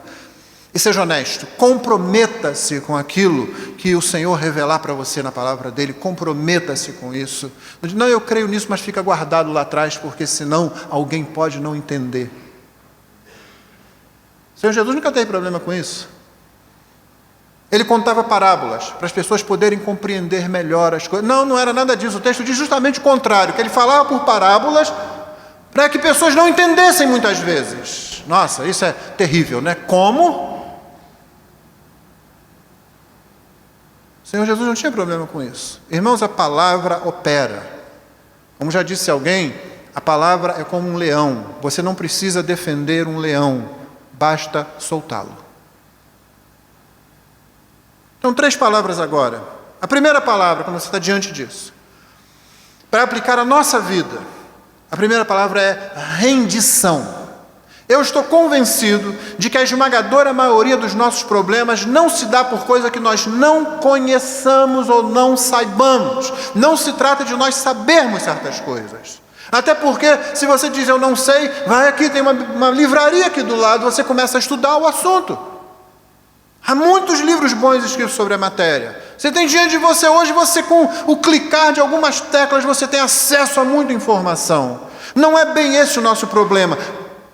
E seja honesto, comprometa-se com aquilo que o Senhor revelar para você na palavra dele, comprometa-se com isso. Não, eu creio nisso, mas fica guardado lá atrás, porque senão alguém pode não entender. O Senhor Jesus nunca teve problema com isso. Ele contava parábolas para as pessoas poderem compreender melhor as coisas. Não era nada disso. O texto diz justamente o contrário, que ele falava por parábolas para que pessoas não entendessem muitas vezes. Nossa, isso é terrível, né? Como? O Senhor Jesus não tinha problema com isso. Irmãos, a palavra opera. Como já disse alguém, a palavra é como um leão. Você não precisa defender um leão, basta soltá-lo. Então, 3 palavras agora. A primeira palavra, quando você está diante disso, para aplicar a nossa vida, a primeira palavra é rendição. Eu estou convencido de que a esmagadora maioria dos nossos problemas não se dá por coisa que nós não conheçamos ou não saibamos. Não se trata de nós sabermos certas coisas. Até porque, se você diz eu não sei, vai aqui, tem uma livraria aqui do lado, você começa a estudar o assunto. Há muitos livros bons escritos sobre a matéria. Você tem diante de você hoje, você com o clicar de algumas teclas, você tem acesso a muita informação. Não é bem esse o nosso problema.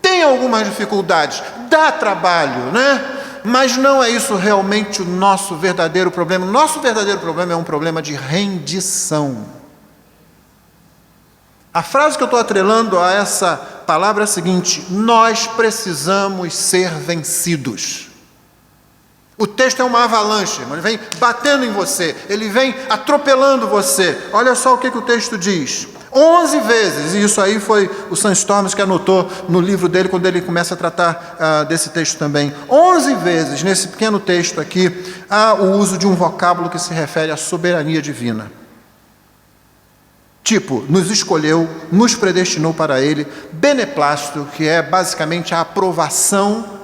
Tem algumas dificuldades, dá trabalho, né? Mas não é isso realmente o nosso verdadeiro problema. O nosso verdadeiro problema é um problema de rendição. A frase que eu estou atrelando a essa palavra é a seguinte: nós precisamos ser vencidos. O texto é uma avalanche, ele vem batendo em você, ele vem atropelando você. Olha só o que o texto diz. 11 vezes, e isso aí foi o Sandstorms que anotou no livro dele, quando ele começa a tratar desse texto também. 11 vezes, nesse pequeno texto aqui, há o uso de um vocábulo que se refere à soberania divina. Tipo, nos escolheu, nos predestinou para ele, beneplácito, que é basicamente a aprovação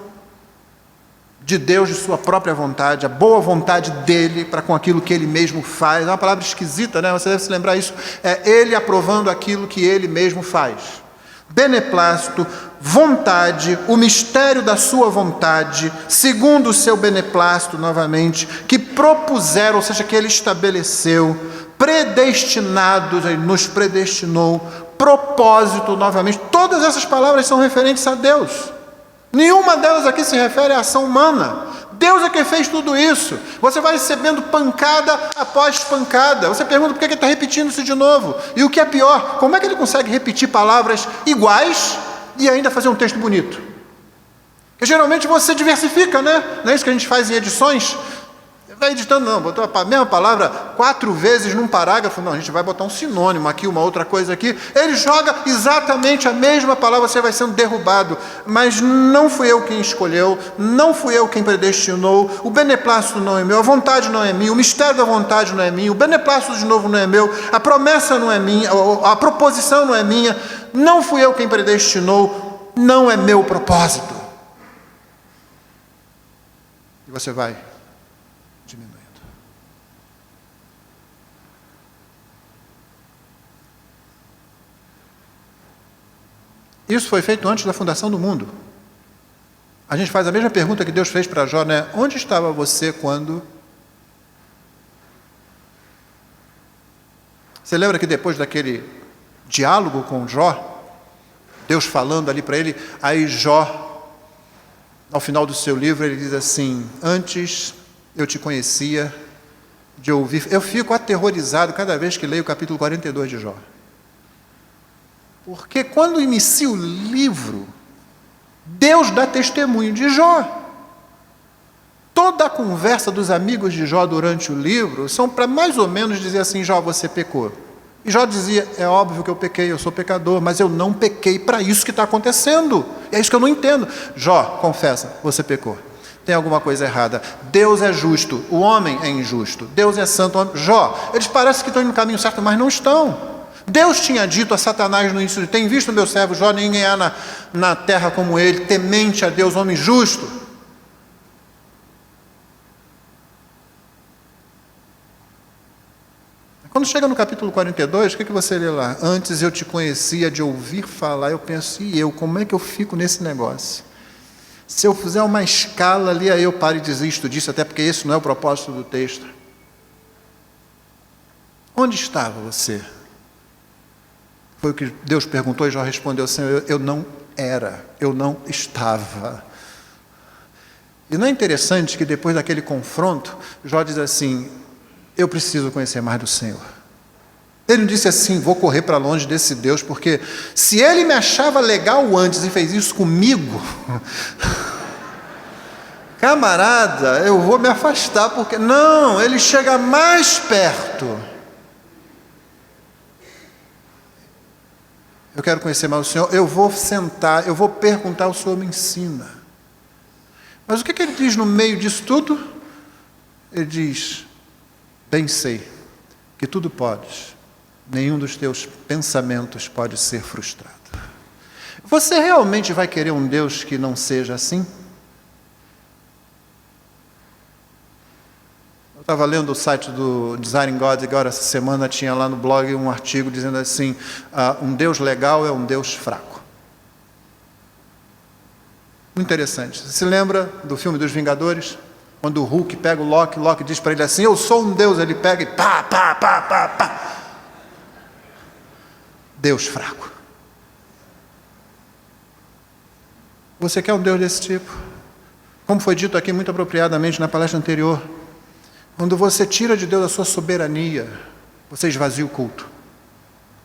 de Deus, de sua própria vontade, a boa vontade dele para com aquilo que ele mesmo faz. É uma palavra esquisita, né? Você deve se lembrar isso. É ele aprovando aquilo que ele mesmo faz. Beneplácito, vontade, o mistério da sua vontade, segundo o seu beneplácito, novamente, que propuseram, ou seja, que ele estabeleceu, predestinados, ele nos predestinou, propósito, novamente. Todas essas palavras são referentes a Deus. Nenhuma delas aqui se refere à ação humana. Deus é quem fez tudo isso. Você vai recebendo pancada após pancada. Você pergunta por que ele está repetindo isso de novo. E o que é pior, como é que ele consegue repetir palavras iguais e ainda fazer um texto bonito? Porque geralmente você diversifica, né? Não é isso que a gente faz em edições? Vai editando, não, botou a mesma palavra 4 vezes num parágrafo, não, a gente vai botar um sinônimo aqui, uma outra coisa aqui. Ele joga exatamente a mesma palavra, você vai sendo derrubado. Mas não fui eu quem escolheu, não fui eu quem predestinou, o beneplácito não é meu, a vontade não é minha, o mistério da vontade não é minha, o beneplácito de novo não é meu, a promessa não é minha, a proposição não é minha, não fui eu quem predestinou, não é meu propósito. E você vai diminuindo. Isso foi feito antes da fundação do mundo. A gente faz a mesma pergunta que Deus fez para Jó, né? Onde estava você quando... Você lembra que depois daquele diálogo com Jó, Deus falando ali para ele, aí Jó, ao final do seu livro, ele diz assim: antes eu te conhecia de ouvir. Eu fico aterrorizado cada vez que leio o capítulo 42 de Jó. Porque quando inicia o livro, Deus dá testemunho de Jó. Toda a conversa dos amigos de Jó durante o livro são para mais ou menos dizer assim: Jó, você pecou. E Jó dizia: é óbvio que eu pequei, eu sou pecador, mas eu não pequei para isso que está acontecendo. É isso que eu não entendo. Jó, confessa, você pecou. Tem alguma coisa errada. Deus é justo, o homem é injusto. Deus é santo. Jó, eles parecem que estão indo no caminho certo, mas não estão. Deus tinha dito a Satanás no início: tem visto meu servo Jó, ninguém há na terra como ele, temente a Deus, homem justo. Quando chega no capítulo 42, o que você lê lá? Antes eu te conhecia de ouvir falar. Eu penso: e eu, como é que eu fico nesse negócio? Se eu fizer uma escala ali, aí eu paro e desisto disso, até porque esse não é o propósito do texto. Onde estava você? Foi o que Deus perguntou e Jó respondeu: Senhor, eu não era, eu não estava. E não é interessante que depois daquele confronto, Jó diz assim: eu preciso conhecer mais do Senhor. Ele não disse assim: vou correr para longe desse Deus, porque se ele me achava legal antes e fez isso comigo, camarada, eu vou me afastar, porque... Não, ele chega mais perto. Eu quero conhecer mais o Senhor, eu vou sentar, eu vou perguntar, o Senhor me ensina. Mas o que ele diz no meio disso tudo? Ele diz: bem sei que tudo podes, nenhum dos teus pensamentos pode ser frustrado. Você realmente vai querer um Deus que não seja assim? Eu estava lendo o site do Designing God agora essa semana, tinha lá no blog um artigo dizendo assim: um Deus legal é um Deus fraco. Muito interessante. Você se lembra do filme dos Vingadores? Quando o Hulk pega o Loki, Loki diz para ele assim: eu sou um Deus, ele pega e pá, pá, pá, pá, pá. Deus fraco. Você quer um Deus desse tipo? Como foi dito aqui muito apropriadamente na palestra anterior, quando você tira de Deus a sua soberania, você esvazia o culto.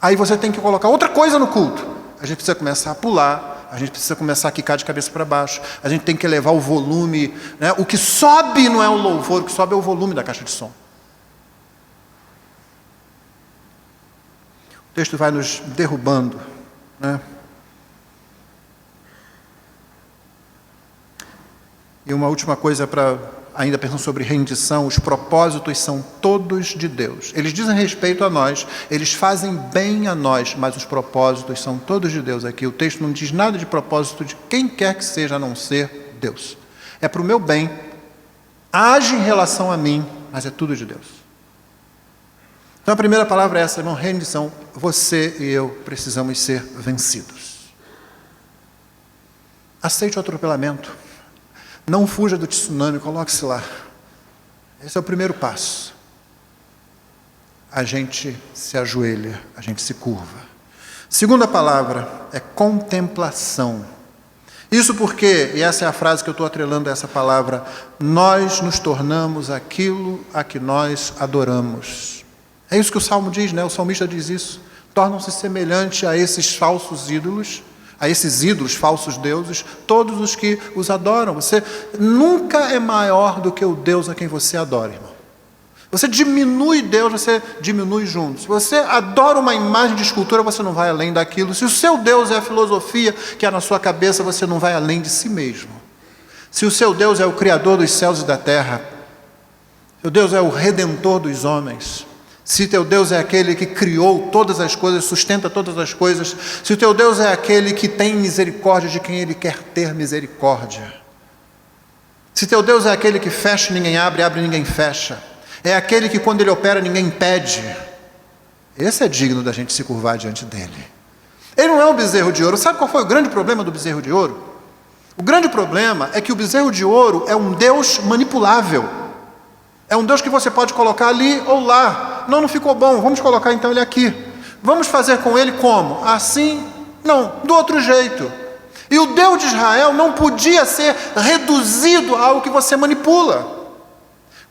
Aí você tem que colocar outra coisa no culto. A gente precisa começar a pular, a gente precisa começar a quicar de cabeça para baixo, a gente tem que elevar o volume, né? O que sobe não é o louvor, o que sobe é o volume da caixa de som. O texto vai nos derrubando, né? E uma última coisa para, ainda pensando sobre rendição, os propósitos são todos de Deus. Eles dizem respeito a nós, eles fazem bem a nós, mas os propósitos são todos de Deus aqui. O texto não diz nada de propósito de quem quer que seja, a não ser Deus. É para o meu bem, age em relação a mim, mas é tudo de Deus. Então a primeira palavra é essa, irmão, rendição. Você e eu precisamos ser vencidos. Aceite o atropelamento. Não fuja do tsunami, coloque-se lá. Esse é o primeiro passo. A gente se ajoelha, a gente se curva. Segunda palavra é contemplação. Isso porque, e essa é a frase que eu estou atrelando a essa palavra, nós nos tornamos aquilo a que nós adoramos. É isso que o Salmo diz, né? O salmista diz isso. Tornam-se semelhantes a esses falsos ídolos, a esses ídolos, falsos deuses, todos os que os adoram. Você nunca é maior do que o Deus a quem você adora, irmão. Você diminui Deus, você diminui junto. Se você adora uma imagem de escultura, você não vai além daquilo. Se o seu Deus é a filosofia que há na sua cabeça, você não vai além de si mesmo. Se o seu Deus é o Criador dos céus e da terra, seu Deus é o Redentor dos homens, se teu Deus é aquele que criou todas as coisas, sustenta todas as coisas, se o teu Deus é aquele que tem misericórdia de quem Ele quer ter misericórdia, se teu Deus é aquele que fecha, ninguém abre, abre, ninguém fecha, é aquele que quando Ele opera, ninguém impede, esse é digno da gente se curvar diante dEle. Ele não é um bezerro de ouro. Sabe qual foi o grande problema do bezerro de ouro? O grande problema é que o bezerro de ouro é um Deus manipulável. É um Deus que você pode colocar ali ou lá. Não ficou bom, vamos colocar então ele aqui. Vamos fazer com ele como? Assim? Não, do outro jeito. E o Deus de Israel não podia ser reduzido a algo que você manipula.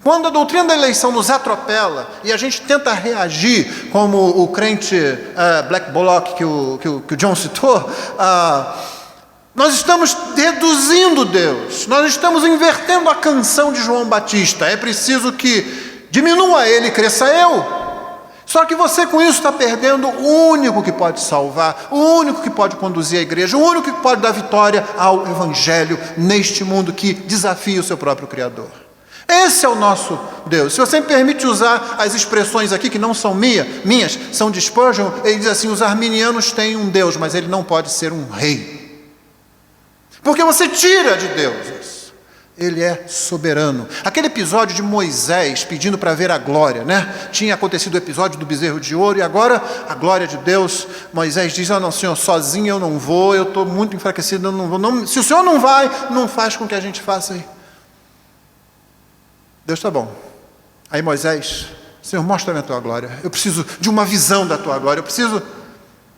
Quando a doutrina da eleição nos atropela e a gente tenta reagir, como o crente Black Bloc que o John citou, nós estamos reduzindo Deus, nós estamos invertendo a canção de João Batista. É preciso que diminua ele e cresça eu. Só que você com isso está perdendo o único que pode salvar, o único que pode conduzir a igreja, o único que pode dar vitória ao evangelho neste mundo que desafia o seu próprio Criador. Esse é o nosso Deus. Se você me permite usar as expressões aqui que não são minhas, são de Spurgeon, ele diz assim: os arminianos têm um Deus, mas ele não pode ser um rei. Porque você tira de Deus isso. Ele é soberano. Aquele episódio de Moisés pedindo para ver a glória, né? Tinha acontecido o episódio do bezerro de ouro e agora a glória de Deus. Moisés diz: não, Senhor, sozinho eu não vou, eu estou muito enfraquecido, eu não vou. Não, se o Senhor não vai, não faz com que a gente faça aí. Deus está bom. Aí Moisés: Senhor, mostra-me a tua glória. Eu preciso de uma visão da tua glória. Eu preciso...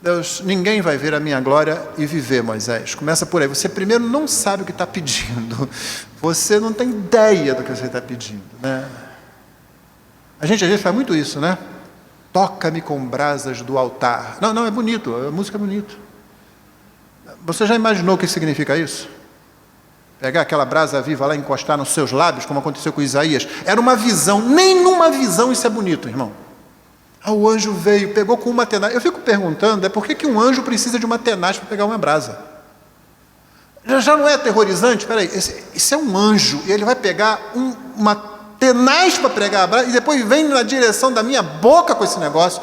Deus: ninguém vai ver a minha glória e viver, Moisés. Começa por aí. Você primeiro não sabe o que está pedindo. Você não tem ideia do que você está pedindo, né? A gente às vezes faz muito isso, né? Toca-me com brasas do altar. Não, é bonito. A música é bonita. Você já imaginou o que significa isso? Pegar aquela brasa viva lá e encostar nos seus lábios, como aconteceu com Isaías. Era uma visão. Nem numa visão isso é bonito, irmão. O anjo veio, pegou com uma tenaz. Eu fico perguntando, por que um anjo precisa de uma tenaz para pegar uma brasa? Já não é aterrorizante? Espera aí, esse é um anjo, e ele vai pegar uma tenaz para pegar a brasa, e depois vem na direção da minha boca com esse negócio.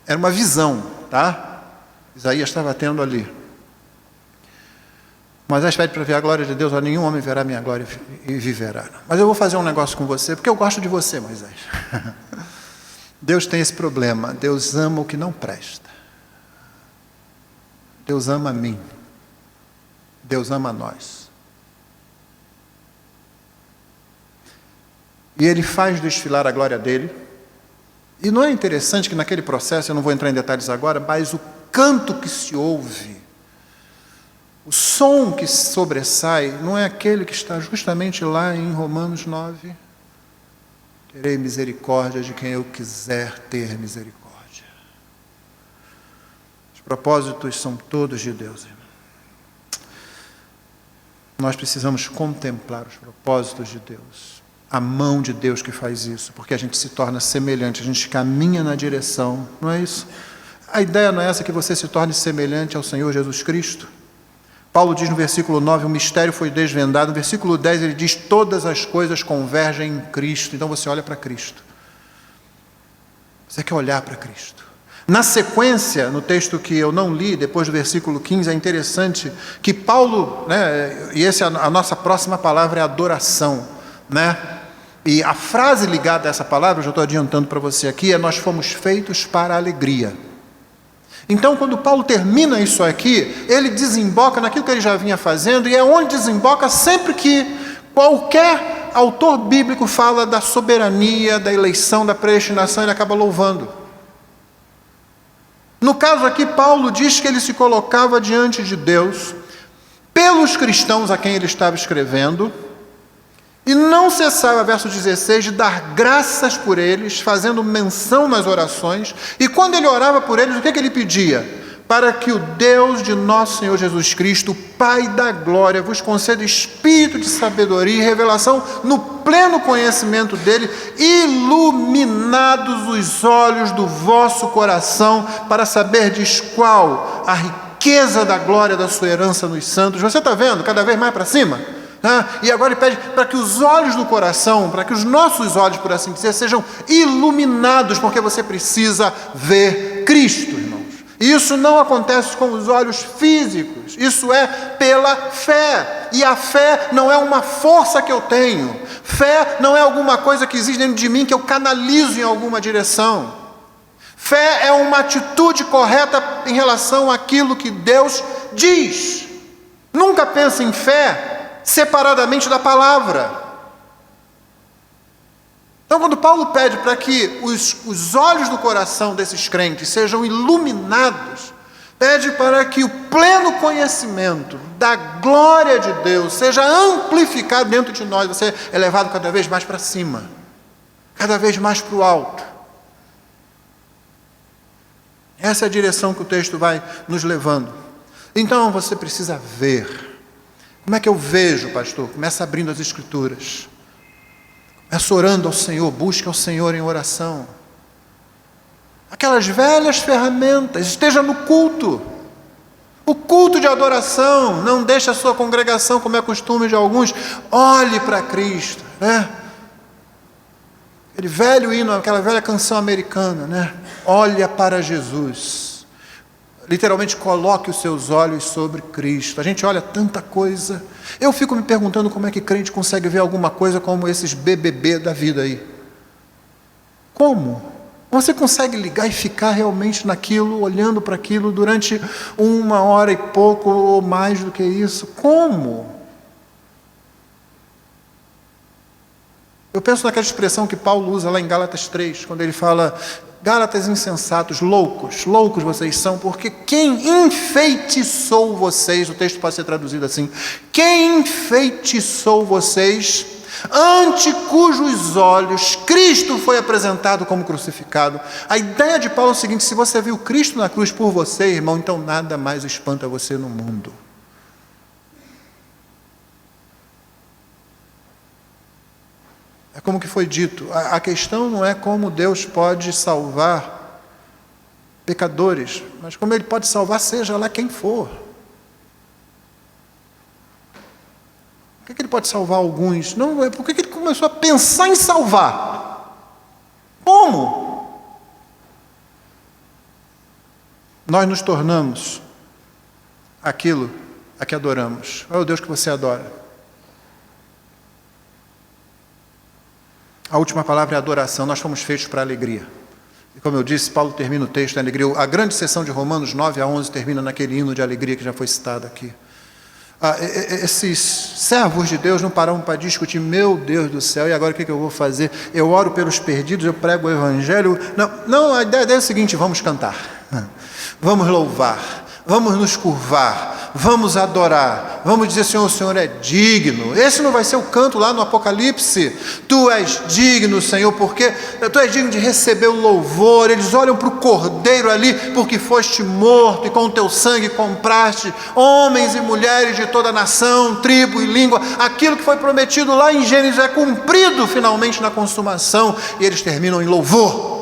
Era uma visão, tá? Isaías estava tendo ali. Moisés pede para ver a glória de Deus: nenhum homem verá a minha glória e viverá. Mas eu vou fazer um negócio com você, porque eu gosto de você, Moisés. Deus tem esse problema. Deus ama o que não presta. Deus ama a mim. Deus ama a nós. E Ele faz desfilar a glória dEle. E não é interessante que naquele processo, eu não vou entrar em detalhes agora, mas o canto que se ouve, o som que sobressai, não é aquele que está justamente lá em Romanos 9? Terei misericórdia de quem eu quiser ter misericórdia. Os propósitos são todos de Deus, irmão. Nós precisamos contemplar os propósitos de Deus. a mão de Deus que faz isso, porque a gente se torna semelhante, a gente caminha na direção, não é isso? A ideia não é essa, que você se torne semelhante ao Senhor Jesus Cristo? Paulo diz no versículo 9, o mistério foi desvendado. No versículo 10 ele diz, todas as coisas convergem em Cristo. Então você olha para Cristo. Você quer olhar para Cristo. Na sequência, no texto que eu não li, depois do versículo 15, é interessante que Paulo, e essa é a nossa próxima palavra, é adoração, E a frase ligada a essa palavra, eu já estou adiantando para você aqui, é nós fomos feitos para a alegria. Então, quando Paulo termina isso aqui, ele desemboca naquilo que ele já vinha fazendo, e é onde desemboca sempre que qualquer autor bíblico fala da soberania, da eleição, da predestinação, ele acaba louvando. No caso aqui, Paulo diz que ele se colocava diante de Deus, pelos cristãos a quem ele estava escrevendo, e não cessava, verso 16, de dar graças por eles, fazendo menção nas orações. E quando ele orava por eles, o que ele pedia? Para que o Deus de nosso Senhor Jesus Cristo, Pai da glória, vos conceda espírito de sabedoria e revelação no pleno conhecimento dele, iluminados os olhos do vosso coração, para saberdes qual a riqueza da glória da sua herança nos santos. Você está vendo? Cada vez mais para cima. E agora ele pede para que os olhos do coração, para que os nossos olhos, por assim dizer, sejam iluminados, porque você precisa ver Cristo, irmãos. E isso não acontece com os olhos físicos, isso é pela fé. E a fé não é uma força que eu tenho, fé não é alguma coisa que existe dentro de mim que eu canalizo em alguma direção. Fé é uma atitude correta em relação àquilo que Deus diz. Nunca pense em fé separadamente da palavra. Então, quando Paulo pede para que os olhos do coração desses crentes sejam iluminados, pede para que o pleno conhecimento da glória de Deus seja amplificado dentro de nós, você é levado cada vez mais para cima, cada vez mais para o alto. Essa é a direção que o texto vai nos levando. Então, você precisa ver. Como é que eu vejo, pastor? Começa abrindo as Escrituras. Começa orando ao Senhor, busque ao Senhor em oração. Aquelas velhas ferramentas, esteja no culto. O culto de adoração, não deixe a sua congregação, como é costume de alguns, olhe para Cristo, Aquele velho hino, aquela velha canção americana, Olha para Jesus. Literalmente, coloque os seus olhos sobre Cristo. A gente olha tanta coisa. Eu fico me perguntando como é que crente consegue ver alguma coisa como esses BBB da vida aí. Como? Você consegue ligar e ficar realmente naquilo, olhando para aquilo durante 1 hora e pouco ou mais do que isso? Como? Eu penso naquela expressão que Paulo usa lá em Gálatas 3, quando ele fala: Gálatas insensatos, loucos vocês são, porque quem enfeitiçou vocês, o texto pode ser traduzido assim, quem enfeitiçou vocês, ante cujos olhos Cristo foi apresentado como crucificado. A ideia de Paulo é o seguinte: se você viu Cristo na cruz por você, irmão, então nada mais espanta você no mundo. É como que foi dito, a questão não é como Deus pode salvar pecadores, mas como Ele pode salvar seja lá quem for. Por que Ele pode salvar alguns? Não, por que Ele começou a pensar em salvar? Como? Nós nos tornamos aquilo a que adoramos. Qual é o Deus que você adora? A última palavra é adoração. Nós fomos feitos para a alegria. E como eu disse, Paulo termina o texto em alegria. A grande sessão de Romanos 9 a 11 termina naquele hino de alegria que já foi citado aqui. Esses servos de Deus não pararam para discutir: meu Deus do céu, e agora o que eu vou fazer? Eu oro pelos perdidos, eu prego o Evangelho. Não, a ideia é a seguinte: vamos cantar, vamos louvar, vamos nos curvar, vamos adorar, vamos dizer, Senhor, o Senhor é digno. Esse não vai ser o canto lá no Apocalipse. Tu és digno, Senhor, porque tu és digno de receber o louvor. Eles olham para o Cordeiro ali, porque foste morto e com o teu sangue compraste homens e mulheres de toda a nação, tribo e língua. Aquilo que foi prometido lá em Gênesis é cumprido finalmente na consumação, e eles terminam em louvor.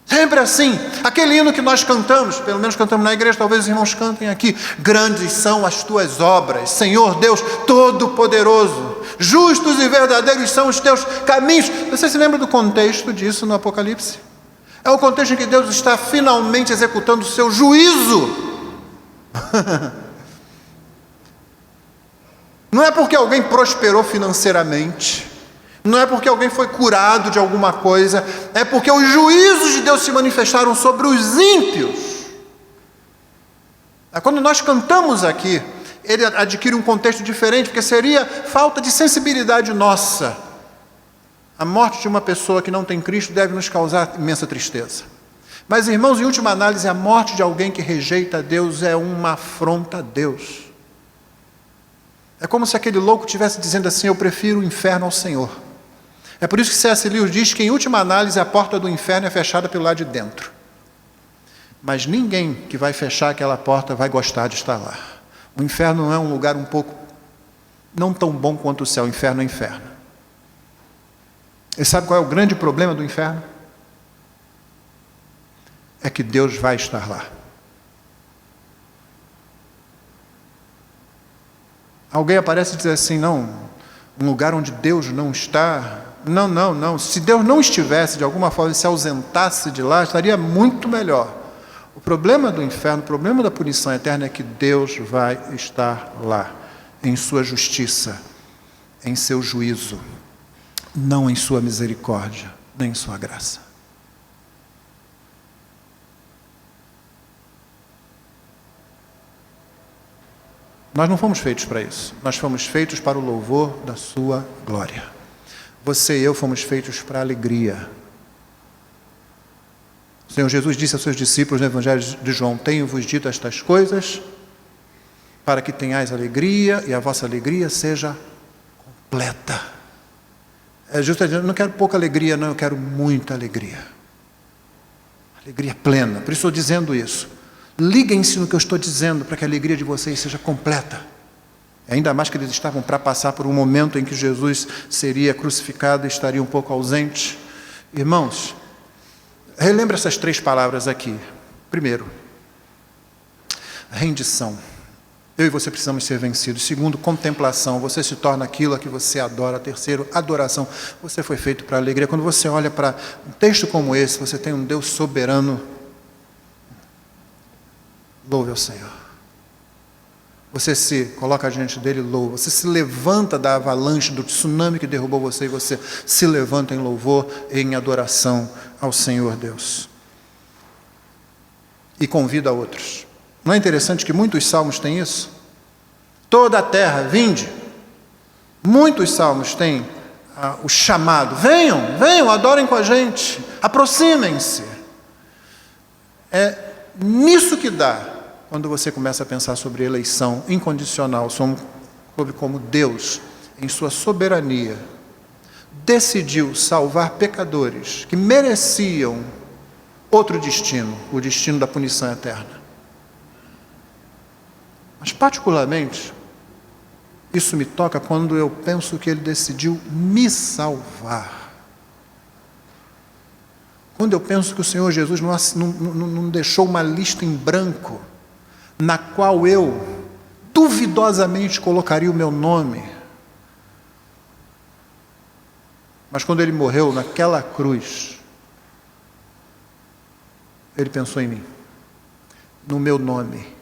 Sempre assim. Aquele hino que nós cantamos, pelo menos cantamos na igreja, talvez os irmãos cantem aqui: grandes são as tuas obras, Senhor Deus Todo-Poderoso, justos e verdadeiros são os teus caminhos. Você se lembra do contexto disso no Apocalipse? É o contexto em que Deus está finalmente executando o seu juízo. Não é porque alguém prosperou financeiramente, não é porque alguém foi curado de alguma coisa, é porque os juízos de Deus se manifestaram sobre os ímpios. Quando nós cantamos aqui, ele adquire um contexto diferente, porque seria falta de sensibilidade nossa. A morte de uma pessoa que não tem Cristo deve nos causar imensa tristeza. Mas, irmãos, em última análise, a morte de alguém que rejeita Deus é uma afronta a Deus. É como se aquele louco estivesse dizendo assim: eu prefiro o inferno ao Senhor. É por isso que C.S. Lewis diz que, em última análise, a porta do inferno é fechada pelo lado de dentro. Mas ninguém que vai fechar aquela porta vai gostar de estar lá. O inferno não é um lugar um pouco, não tão bom quanto o céu. O inferno é inferno. E sabe qual é o grande problema do inferno? É que Deus vai estar lá. Alguém aparece e diz assim: não, um lugar onde Deus não está. Não. Se Deus não estivesse, de alguma forma, se ausentasse de lá, estaria muito melhor. O problema do inferno, o problema da punição eterna é que Deus vai estar lá, em sua justiça, em seu juízo, não em sua misericórdia, nem em sua graça. Nós não fomos feitos para isso. Nós fomos feitos para o louvor da sua glória. Você e eu fomos feitos para a alegria. O Senhor Jesus disse aos seus discípulos no Evangelho de João: tenho-vos dito estas coisas para que tenhais alegria e a vossa alegria seja completa. Jesus não quero pouca alegria, não, eu quero muita alegria. Alegria plena. Por isso estou dizendo isso. Liguem-se no que eu estou dizendo para que a alegria de vocês seja completa. Ainda mais que eles estavam para passar por um momento em que Jesus seria crucificado e estaria um pouco ausente. Irmãos, relembre essas 3 palavras aqui. Primeiro, rendição. Eu e você precisamos ser vencidos. Segundo, contemplação. Você se torna aquilo a que você adora. Terceiro, adoração. Você foi feito para a alegria. Quando você olha para um texto como esse, você tem um Deus soberano. Louve ao Senhor. Você se coloca diante dele e louva. Você se levanta da avalanche, do tsunami que derrubou você, e você se levanta em louvor e em adoração ao Senhor Deus. E convida outros. Não é interessante que muitos salmos têm isso? Toda a terra, vinde. Muitos salmos têm o chamado: venham, adorem com a gente, aproximem-se. É nisso que dá quando você começa a pensar sobre eleição incondicional, sobre como Deus, em sua soberania, decidiu salvar pecadores que mereciam outro destino, o destino da punição eterna. Mas, particularmente, isso me toca quando eu penso que Ele decidiu me salvar. Quando eu penso que o Senhor Jesus não deixou uma lista em branco, na qual eu duvidosamente colocaria o meu nome. Mas quando Ele morreu naquela cruz, Ele pensou em mim, no meu nome.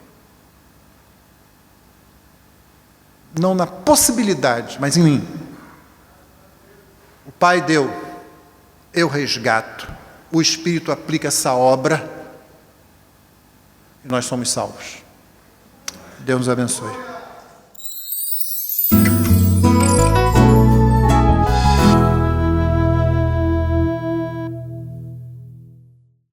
Não na possibilidade, mas em mim. O Pai deu, eu resgato. O Espírito aplica essa obra e nós somos salvos. Deus nos abençoe.